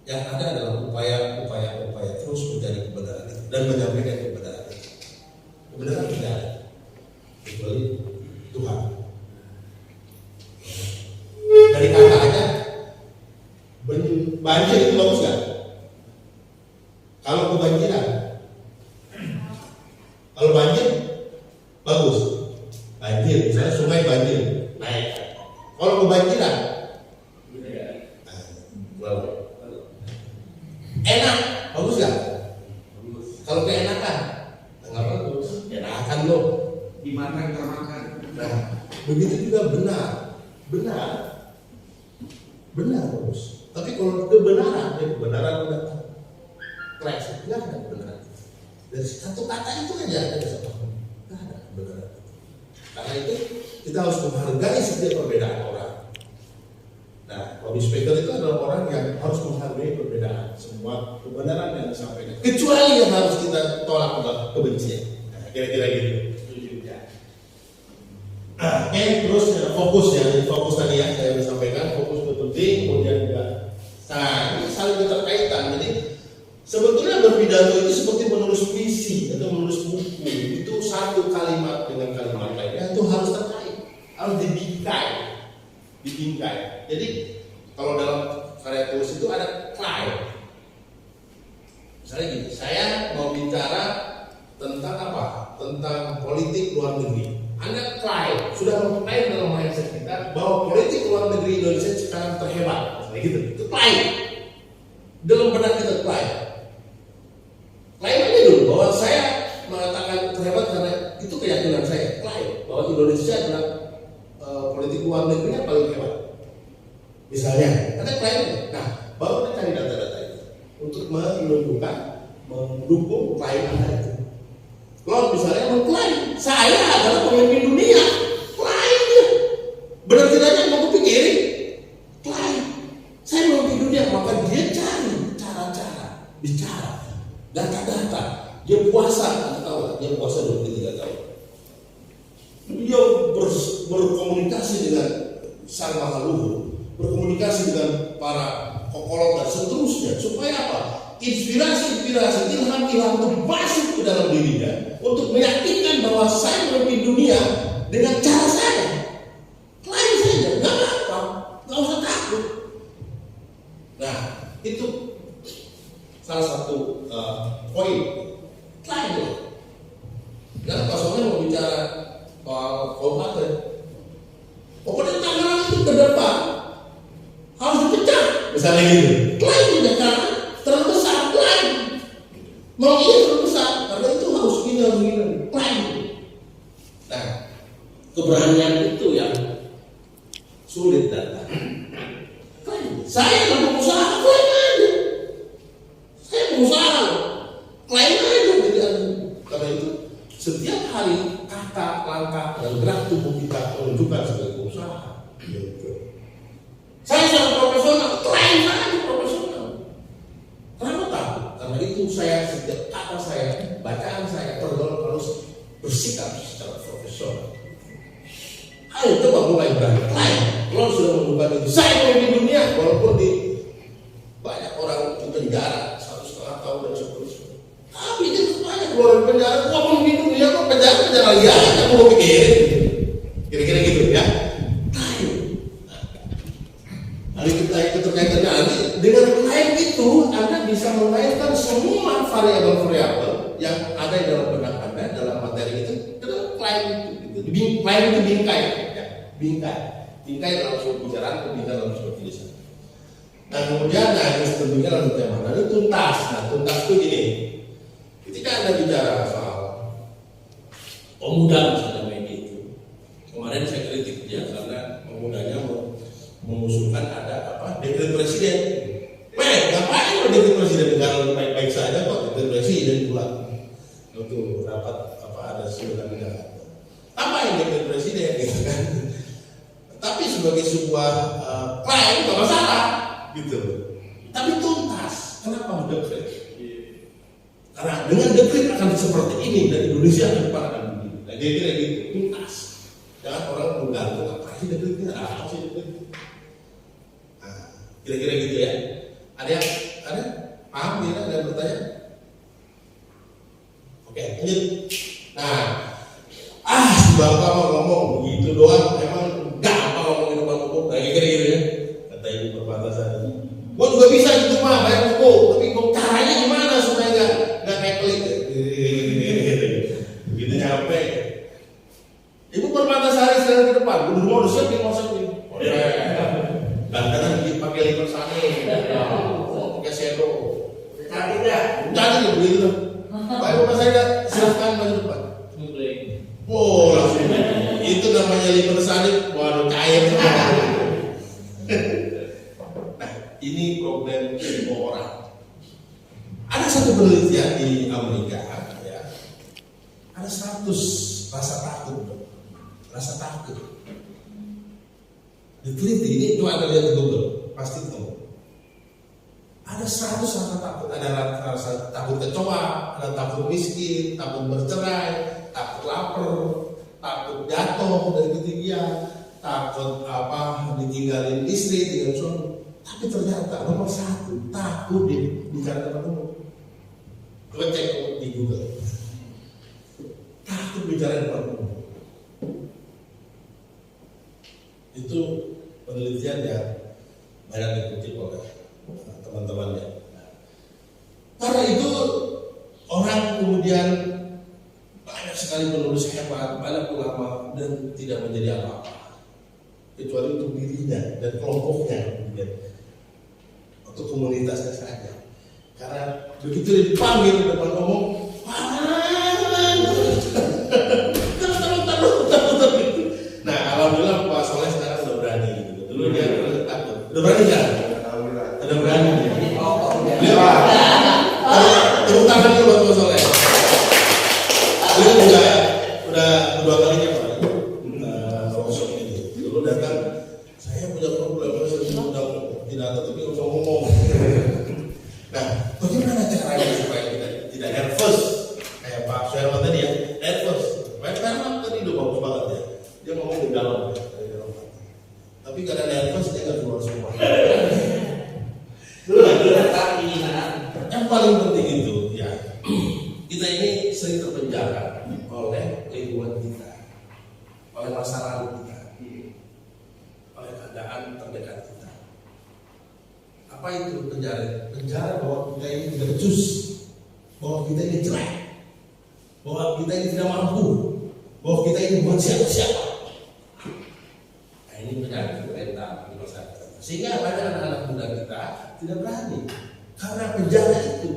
Yang ada adalah upaya terus mencari kebenaran itu dan menyampaikan kebenaran itu. Kebenaran tidak ada kecuali Tuhan. Dari kata aja, banjir itu bagus kan? Kalau kebanjiran, kalau banjir bagus. Banjir, misalnya sungai banjir, naik. Kalau kebanjiran, enak, bagus gak? Kalau keenakan, di mata yang termakan. Nah, begitu juga benar terus. Tapi kalau kebenaran udah crash, nggak ada kebenaran. Dari satu kata itu aja ada satu, nggak ada kebenaran. Karena itu kita harus menghargai setiap perbedaan orang. Nah, Bobby Speaker itu adalah orang yang harus menghargai perbedaan, semua kebenaran yang disampaikan. Kecuali yang harus kita tolak adalah kebencian. Nah, kira-kira gitu. Oke, terus fokus tadi ya saya sampaikan, fokus itu penting, kemudian juga. Nah, ini saling keterkaitan. Jadi sebetulnya berpidato itu seperti menulis puisi atau menulis buku. Itu satu kalimat dengan kalimat lainnya itu harus terkait, harus dibingkai. Jadi kalau dalam karya tulis itu ada klaim. Misalnya gini, saya mau bicara tentang apa? Tentang politik luar negeri. Anda klaim, sudah mengklaim dalam mindset kita bahwa politik luar negeri Indonesia sekarang terhebat. Misalnya gitu, itu klaim. Dalam benak kita klaim. Klaim aja dulu bahwa saya mengatakan terhebat karena itu keyakinan saya. Klaim bahwa Indonesia adalah politik luar negeri yang paling hebat. Misalnya, ada klaim. Nah, baru kita cari data-data itu untuk menunjukkan, mendukung klaim Anda itu. Kalau misalnya mengklaim saya adalah pemimpin dunia, klaim dia. Benar tidaknya mau kepikirin, klaim saya pemimpin dunia, maka dia cari cara-cara bicara, data-data. Dia puasa, Anda tahu lah, dia puasa 23 tahun. Dia berkomunikasi dengan sang maha luhur, berkomunikasi dengan para kokolot dan seterusnya, supaya apa? Inspirasi, ilham itu masuk ke dalam dirinya untuk meyakinkan bahwa saya memimpin dunia dengan cara saya. Klaim saja, nggak apa-apa, nggak usah takut. Nah, itu salah satu poin. Klaim loh. Karena Pak Soalnya mau bicara soal kabupaten, pokoknya Tangerang itu ke depan harus dipecat, misalnya gitu. Klaim udah karena terlalu besar, klaim. Mau iya terlalu besar, karena itu harus gini, klaim. Nah, keberanian itu yang sulit datang. Klaim. Saya nggak pengusaha, klaim aja. Saya pengusaha, klaim aja. Jadi, karena itu setiap hari kata, langkah, dan gerak tubuh kita menunjukkan sebagai pengusaha. Saya sangat profesional, klaim aja profesional. Kenapa takut? Karena itu saya, setiap kata saya, bacaan saya harus bersikap secara profesional. Ayo coba mulai berani klaim. Kalau sudah menunjukkan itu, saya pemimpin dunia, walaupun di banyak orang di penjara 1,5 tahun dan seterusnya. Tapi dia banyak keluar dari penjara, gua pemimpin dunia, kok penjara lagi aja, aku mau pikirin. Kira-kira gitu ya. Lalu kita keterkaitannya nanti dengan klaim itu Anda bisa mengaitkan semua variabel-variabel yang ada di dalam benak Anda dalam materi itu ke dalam klaim itu. Klaim itu bingkai, ya. Bingkai dalam sebuah pembicaraan, bingkai dalam sebuah tulisan. Nah kemudian, yang tentunya lalu tema. Nah itu tuntas. Nah tuntas itu gini. Ketika Anda bicara soal pemuda misalnya kayak gitu, kemarin saya kritik dia karena pemudanya mengusulkan ada dekret presiden. Ngapain lo dekret presiden? Negara lebih baik-baik saja kok dekret presiden pulang. Untuk rapat ada sembilan negara. Apa yang dekret presiden gitu kan? Tapi sebagai sebuah klaim nggak masalah gitu. Tapi tuntas. Kenapa dekret? Karena dengan dekret akan seperti ini dan Indonesia ke depan akan begini. Nah kira-kira gitu, tuntas. Jangan orang menggantung apa sih dekretnya? Apa sih dekretnya? Kira-kira gitu ya. Ada? Paham ya? Ada yang bertanya? Oke, lanjut. Nah, si Bapak mau ngomong begitu doang, emang gampang ngomongin depan umum, kayak gitu ya. Kata ibu perbatasan ini. Gua juga bisa gitu mah, bayar buku, tapi caranya gimana supaya nggak kayak klik? Begitu nyampe. Ibu perbatasan sekarang ke depan, udah mau siapin maksudnya. Kadang-kadang dipakai lipat sana, pakai shadow. Jadi begitu. Bapak saya silahkan maju depan. Oh, langsung itu namanya liver salib, waduh cair. Nah, ini problem semua orang. Ada satu penelitian di Amerika, ya, ada 100 rasa takut, diteliti. Ini cuma ada lihat di Google, pasti tahu. Ada 100 rasa takut, ada rasa takut kecoa, ada takut miskin, takut bercerai, takut lapar, takut jatuh dari ketinggian, takut ditinggalin istri, tinggal suami. Tapi ternyata nomor 1 takut bicara depan umum. Coba cek di Google. Takut bicara depan umum. Itu penelitian yang banyak dikutip oleh teman-temannya. Karena itu orang kemudian banyak sekali penulis hebat, banyak ulama dan tidak menjadi apa-apa kecuali untuk dirinya dan kelompoknya, untuk komunitasnya saja. Karena begitu dipanggil di depan umum, nah alhamdulillah Pak Soleh sekarang sudah berani gitu. Dulu dia takut. Udah berani kan? Udah berani. Tepuk tangan dulu buat Pak Soleh. Dia udah kedua kalinya Pak. Workshop ini. Dulu datang, saya punya problem, saya sudah tidak tahu tapi usah ngomong. Nah, bagaimana caranya supaya kita tidak nervous? Kayak Pak Suherman tadi ya, nervous. Pak Suherman tadi udah bagus banget ya. Dia ngomong di dalam ya, dari dalam hati. Tapi karena nervous dia nggak keluar semua. Yang paling penting itu ya, kita ini sering terpenjara oleh lingkungan kita, oleh masa lalu kita, oleh keadaan terdekat kita. Apa itu penjara? Penjara bahwa kita ini tidak becus, bahwa kita ini jelek, bahwa kita ini tidak mampu, bahwa kita ini bukan siapa-siapa. Nah, ini penjara pemerintah di masyarakat. Sehingga banyak anak-anak muda kita tidak berani karena penjara itu.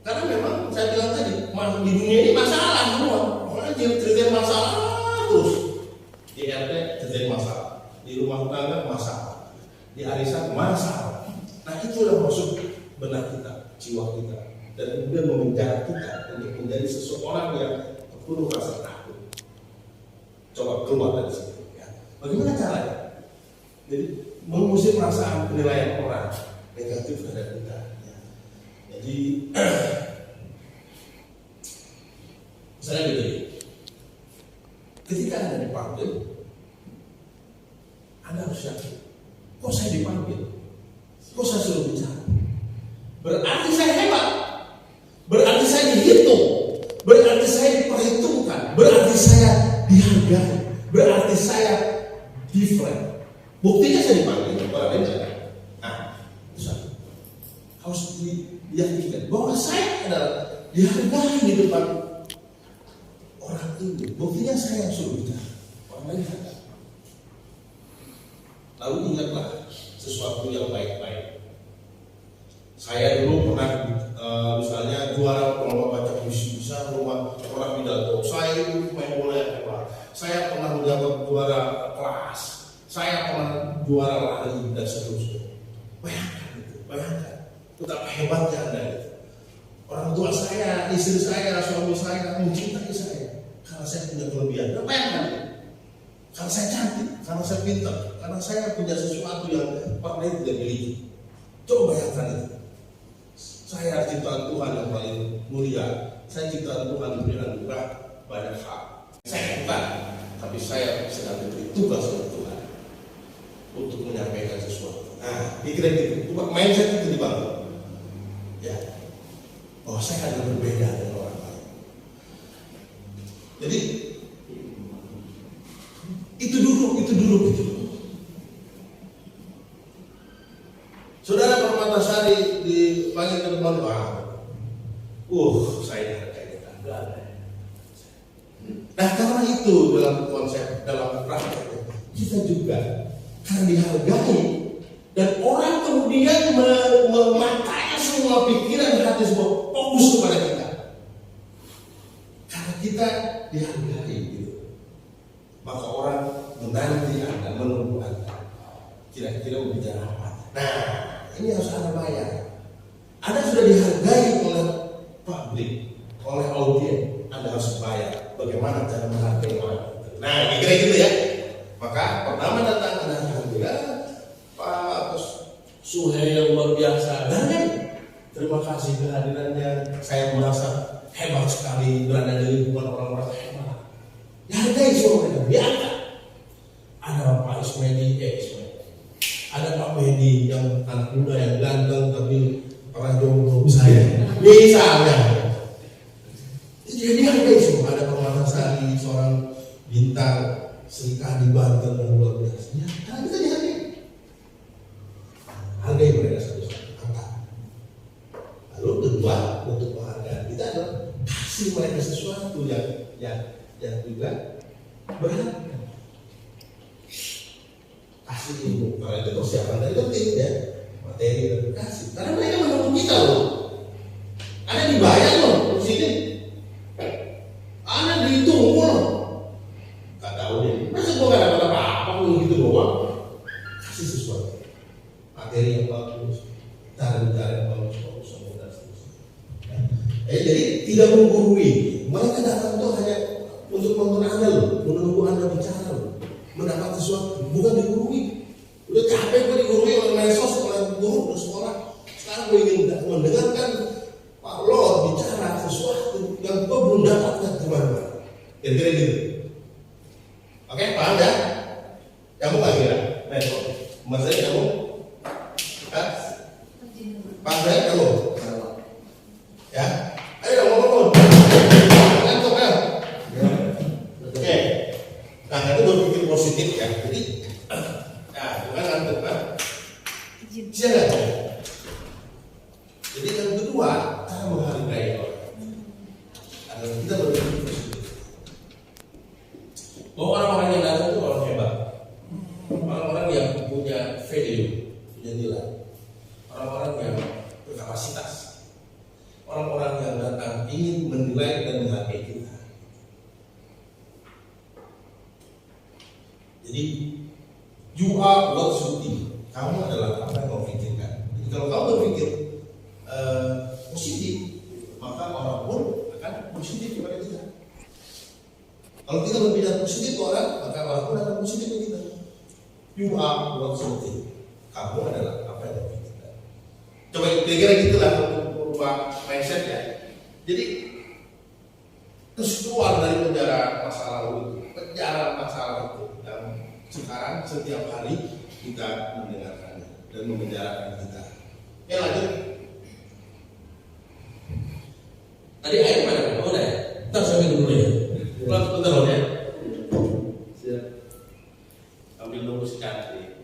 Karena memang saya bilang tadi, di dunia ini masalah semua. Orang ceritain masalah terus. Di RT ceritain masalah, di rumah tangga masalah, di arisan masalah. Nah itulah maksud benak kita, jiwa kita, dan kemudian memenjara kita untuk menjadi seseorang yang penuh rasa takut. Coba keluar dari situ. Ya. Bagaimana caranya? Jadi mengusir perasaan penilaian orang negatif terhadap kita. Ya. Jadi misalnya gitu, ketika Anda dipanggil, Anda harus yakin, kok saya dipanggil? Kok saya suruh bicara? Berarti saya hebat, berarti saya dihitung, berarti saya diperhitungkan, berarti saya dihargai, berarti saya different. Buktinya saya dipanggil, orang lain tidak. Nah, harus diyakinkan bahwa saya adalah dihargai di depan orang ini. Buktinya saya yang suruh bicara, orang lain tidak. Lalu ingatlah sesuatu yang baik-baik. Saya dulu pernah misalnya juara lomba baca puisi besar, rumah orang pidato. Saya itu main bola yang hebat. Saya pernah mendapat juara kelas. Saya pernah juara lari dan seterusnya. Bayangkan itu, bayangkan betapa hebatnya Anda itu. Orang tua saya, istri saya, suami saya mencintai saya karena saya punya kelebihan. Bayangkan itu. Karena saya cantik, karena saya pintar, karena saya punya sesuatu yang orang lain tidak miliki. Coba bayangkan itu. Saya ciptaan Tuhan yang paling mulia. Saya ciptaan Tuhan diberi anugerah banyak hak. Saya bukan, tapi saya sedang diberi tugas oleh Tuhan untuk menyampaikan sesuatu. Nah, pikiran itu, mindset itu dibangun. Ya, bahwa saya ada berbeda dengan orang lain. Jadi itu dulu. Saudara Permatasari dipanggil ke depan, saya dihargai. Nah karena itu dalam konsep, dalam praktek kita juga karena dihargai dan orang kemudian mematahkan semua pikiran hati semua fokus kepada kita. Karena kita dihargai gitu. Maka orang menanti Anda, menunggu Anda. Kira-kira mau bicara apa? Nah, ini harus Anda bayar. Anda sudah dihargai oleh publik, oleh audiens. Anda harus bayar. Bagaimana cara menghargai orang? Nah, kira-kira gitu ya. Maka pertama datang Anda alhamdulillah, Pak Suhei yang luar biasa. Dan terima kasih kehadirannya. Saya merasa hebat sekali berada di lingkungan orang-orang hebat. Dihargai semua mereka, diangkat. Ada Pak Ismedi, ada Pak Medi yang anak muda yang ganteng tapi pernah jomblo misalnya. Jadi dihargai semua. Ada Pak Matasari, seorang bintang Sri Kandi Banten yang luar biasa. Ya, karena kita dihargai. Hargai mereka satu-satu, angkat. Lalu kedua untuk penghargaan kita adalah kasih mereka sesuatu yang juga berharga. Kasih ilmu, karena itu persiapan dari penting ya, materi dan kasih. Karena mereka menunggu kita loh. Anda dibayar loh di sini. Anda ditunggu loh. Gak tahu deh. Masa gua gak dapat apa-apa pun gitu doang. Kasih sesuatu. Materi yang bagus, cara-cara yang bagus, dan seterusnya. Jadi tidak menggurui. Mereka datang tuh hanya untuk nonton Anda loh, menunggu Anda bicara loh, mendapat sesuatu, bukan digurui. Udah capek gue digurui oleh medsos, oleh guru, oleh sekolah. Sekarang gue ingin mendengarkan Pak Lord bicara sesuatu yang gue belum dapatkan kemana-mana. Kira-kira gitu. Oke, paham ya? Kamu gak kira? Mas saya kamu? Pak saya kamu? Ya? Ayo ngomong. Ngantuk ya? Oke. Nah itu berpikir positif ya. Jadi, bukan ngantuk kan? Jangan. Jadi yang kedua, cara menghargai orang. Agar kita berpikir positif. Bahwa orang-orang yang datang itu orang hebat. Orang-orang yang punya value, punya nilai. Orang-orang yang berkapasitas. Orang-orang yang datang ingin menilai dan menghargai kita. Jadi, you are what you think. Kamu adalah apa yang kau pikirkan. Jadi kalau kamu berpikir positif, maka orang pun akan positif kepada kita. Kalau kita berbicara positif ke orang, maka orang pun akan positif ke kita. You are what you think. Kamu adalah apa yang kau pikirkan. Coba kira-kira gitulah untuk merubah mindset ya. Jadi terus keluar dari penjara masa lalu, penjara masa lalu dan sekarang setiap hari kita mendengarkannya dan memenjarakan kita. Oke lanjut. Tadi air mana? Oh udah ya. Ntar saya minum dulu ya. Pulang sebentar loh ya. Siap. Ambil dulu sekali.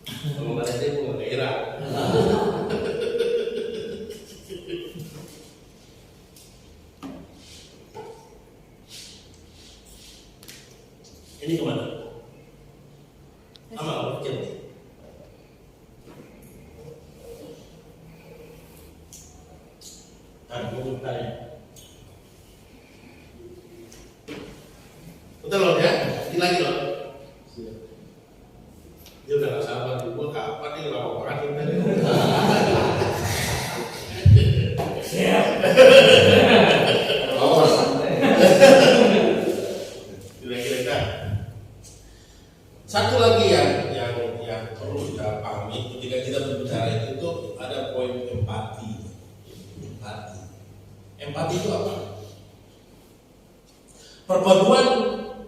Kalau nggak ada dia mau nggak kira. Ini kemana? Amal, kecil. Aku tanya. Betul loh ya? Ini lagi loh. Dia udah gak sabar, gue kapan nih lama banget ini. Siap. Oh, santai. Kira-kira. Satu lagi yang perlu kita pahami ketika kita berbicara itu ada poin empati. Empati itu apa? Perpaduan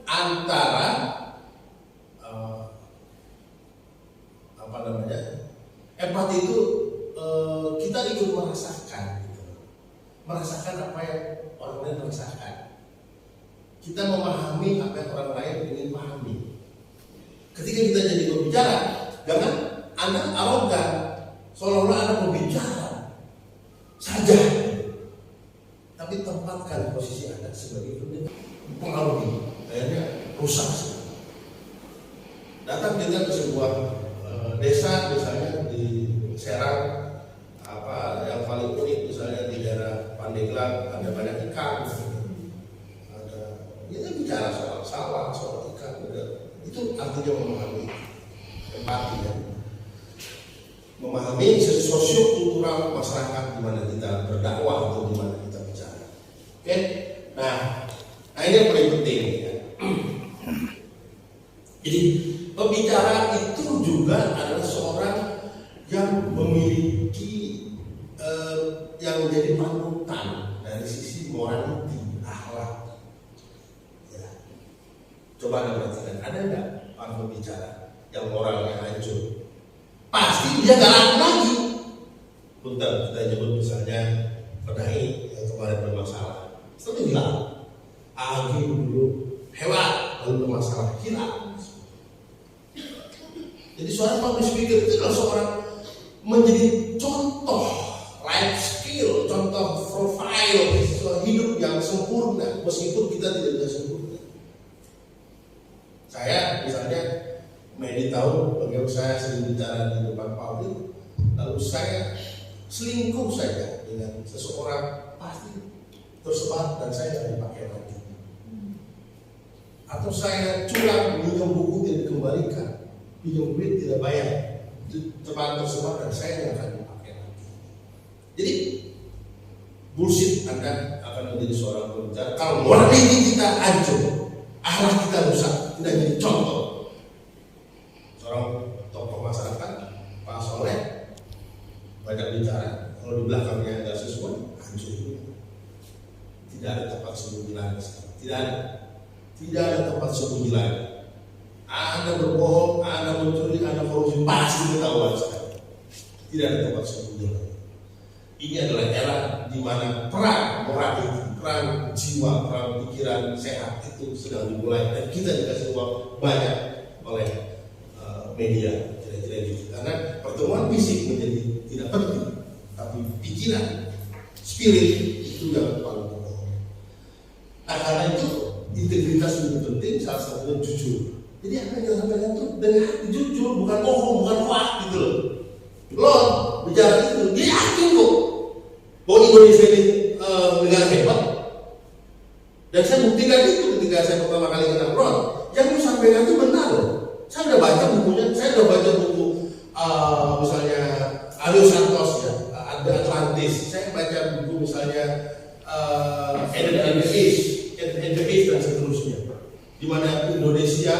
antara empati itu kita ikut merasakan apa yang orang lain merasakan. Kita memahami apa yang orang lain ingin pahami. Ketika kita jadi berbicara, jangan Anda arogan, seolah-olah Anda berbicara saja. Tapi tempatkan posisi Anda sebagai pengaruhi, akhirnya rusak. Datang kita ke sebuah desa misalnya di Serang, yang paling unik misalnya di daerah Pandeglang ada banyak ikan. masyarakat, di mana kita berdakwah atau di mana kita bicara. Oke? Nah ini yang paling penting ya. Jadi pembicara itu juga adalah seorang yang memiliki yang menjadi panutan dari sisi morality, akhlak. Ya. Coba Anda perhatikan, ada nggak orang pembicara yang moralnya hancur? Pasti dia gak laku lagi. Punten, kita nyebut misalnya Penai yang kemarin bermasalah. Setelah bilang, Agi dulu hebat, lalu bermasalah, gila. Jadi seorang public speaker itu adalah seorang menjadi contoh life skill, contoh profile hidup yang sempurna, meskipun kita tidak bisa sempurna. Saya misalnya Medi tahu bagaimana saya sering bicara di depan publik, lalu saya selingkuh saja dengan seseorang pasti tersebar dan saya tidak dipakai lagi. Atau saya curang, minum buku tidak dikembalikan, pinjam duit tidak bayar, cepat tersebar dan saya tidak akan dipakai lagi. Jadi bullshit Anda akan menjadi seorang pembicara kalau morality kita hancur, akhlak kita rusak, tidak jadi contoh. Seorang tokoh masyarakat, Pak Soleh, banyak bicara, kalau di belakangnya nggak sesuai, hancur juga. Tidak ada tempat sembunyi lagi sekarang. Tidak ada tempat sembunyi lagi. Anda berbohong, Anda mencuri, Anda korupsi, pasti ketahuan sekali. Tidak ada tempat sembunyi lagi. Ini adalah era di mana perang morality, perang jiwa, perang pikiran sehat itu sedang dimulai dan kita dikasih uang banyak oleh media, kira-kira gitu. Karena pertemuan fisik menjadi tidak penting, tapi pikiran, spirit itu yang paling penting. Nah karena itu integritas lebih penting, salah satunya jujur. Jadi apa yang sampaikan itu dari hati, jujur, bukan bohong, bukan hoax gitu loh. Lo bicara itu, dia yakin kok bahwa Indonesia ini negara hebat. Dan saya buktikan itu ketika saya pertama kali kenal Ron. Yang lu sampaikan itu benar loh. Saya udah baca bukunya, saya udah baca buku misalnya Aryo Santos ya, ada Atlantis. Saya baca buku misalnya Eden and the East dan seterusnya. Di mana Indonesia,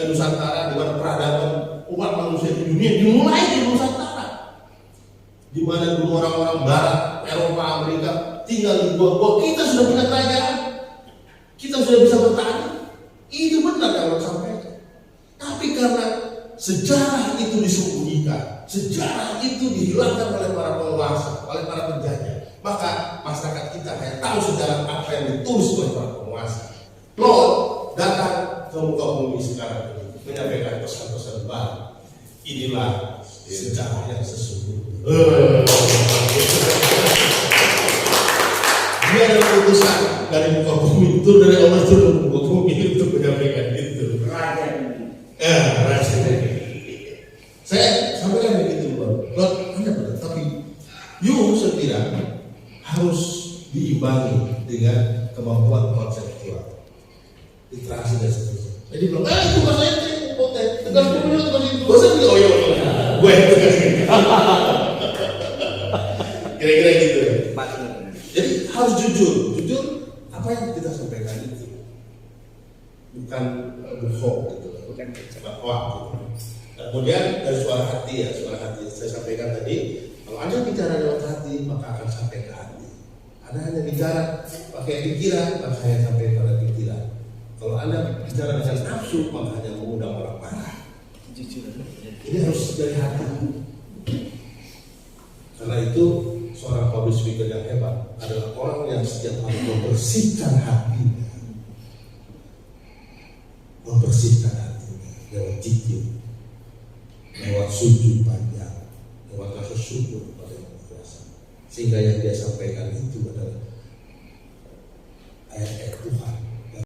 Nusantara, di mana peradaban umat manusia di dunia dimulai di Nusantara. Di mana dulu orang-orang Barat, Eropa, Amerika tinggal di gua-gua, kita sudah punya kerajaan, kita sudah bisa bertahan. Itu benar kalau sampaikan. Tapi karena sejarah itu disembunyikan, sejarah itu dihilangkan oleh para penguasa, oleh para penjajah, maka masyarakat kita hanya tahu sejarah apa yang ditulis oleh para penguasa. Lord datang ke muka bumi sekarang ini menyampaikan pesan-pesan baru. Inilah sejarah yang sesungguhnya. Dia ada keputusan dari muka bumi itu, dari Allah itu ke muka bumi untuk menyampaikan itu. Saya sampaikan begitu Lord, Anda benar, tapi you sekira harus diimbangi dengan kemampuan konseptual, literasi dan seterusnya. Jadi bilang, itu bahasa itu potensi, tegas dulu tegas itu, bahasa itu, oh iya, gue tegas ini. Kira-kira gitu ya. Jadi harus jujur apa yang kita sampaikan itu bukan bohong gitu, bukan wah gitu. Kemudian dari suara hati saya sampaikan tadi, kalau Anda bicara lewat hati maka akan sampai ke hati. Anda hanya bicara pakai pikiran maka hanya sampai pada pikiran. Kalau Anda bicara dengan nafsu maka hanya mengundang orang marah. Ini harus dari hati. Karena itu seorang public speaker yang hebat adalah orang yang setiap hari membersihkan hatinya, lewat zikir, lewat sujud panjang, lewat rasa syukur kepada Yang Maha Kuasa, sehingga yang dia sampaikan itu adalah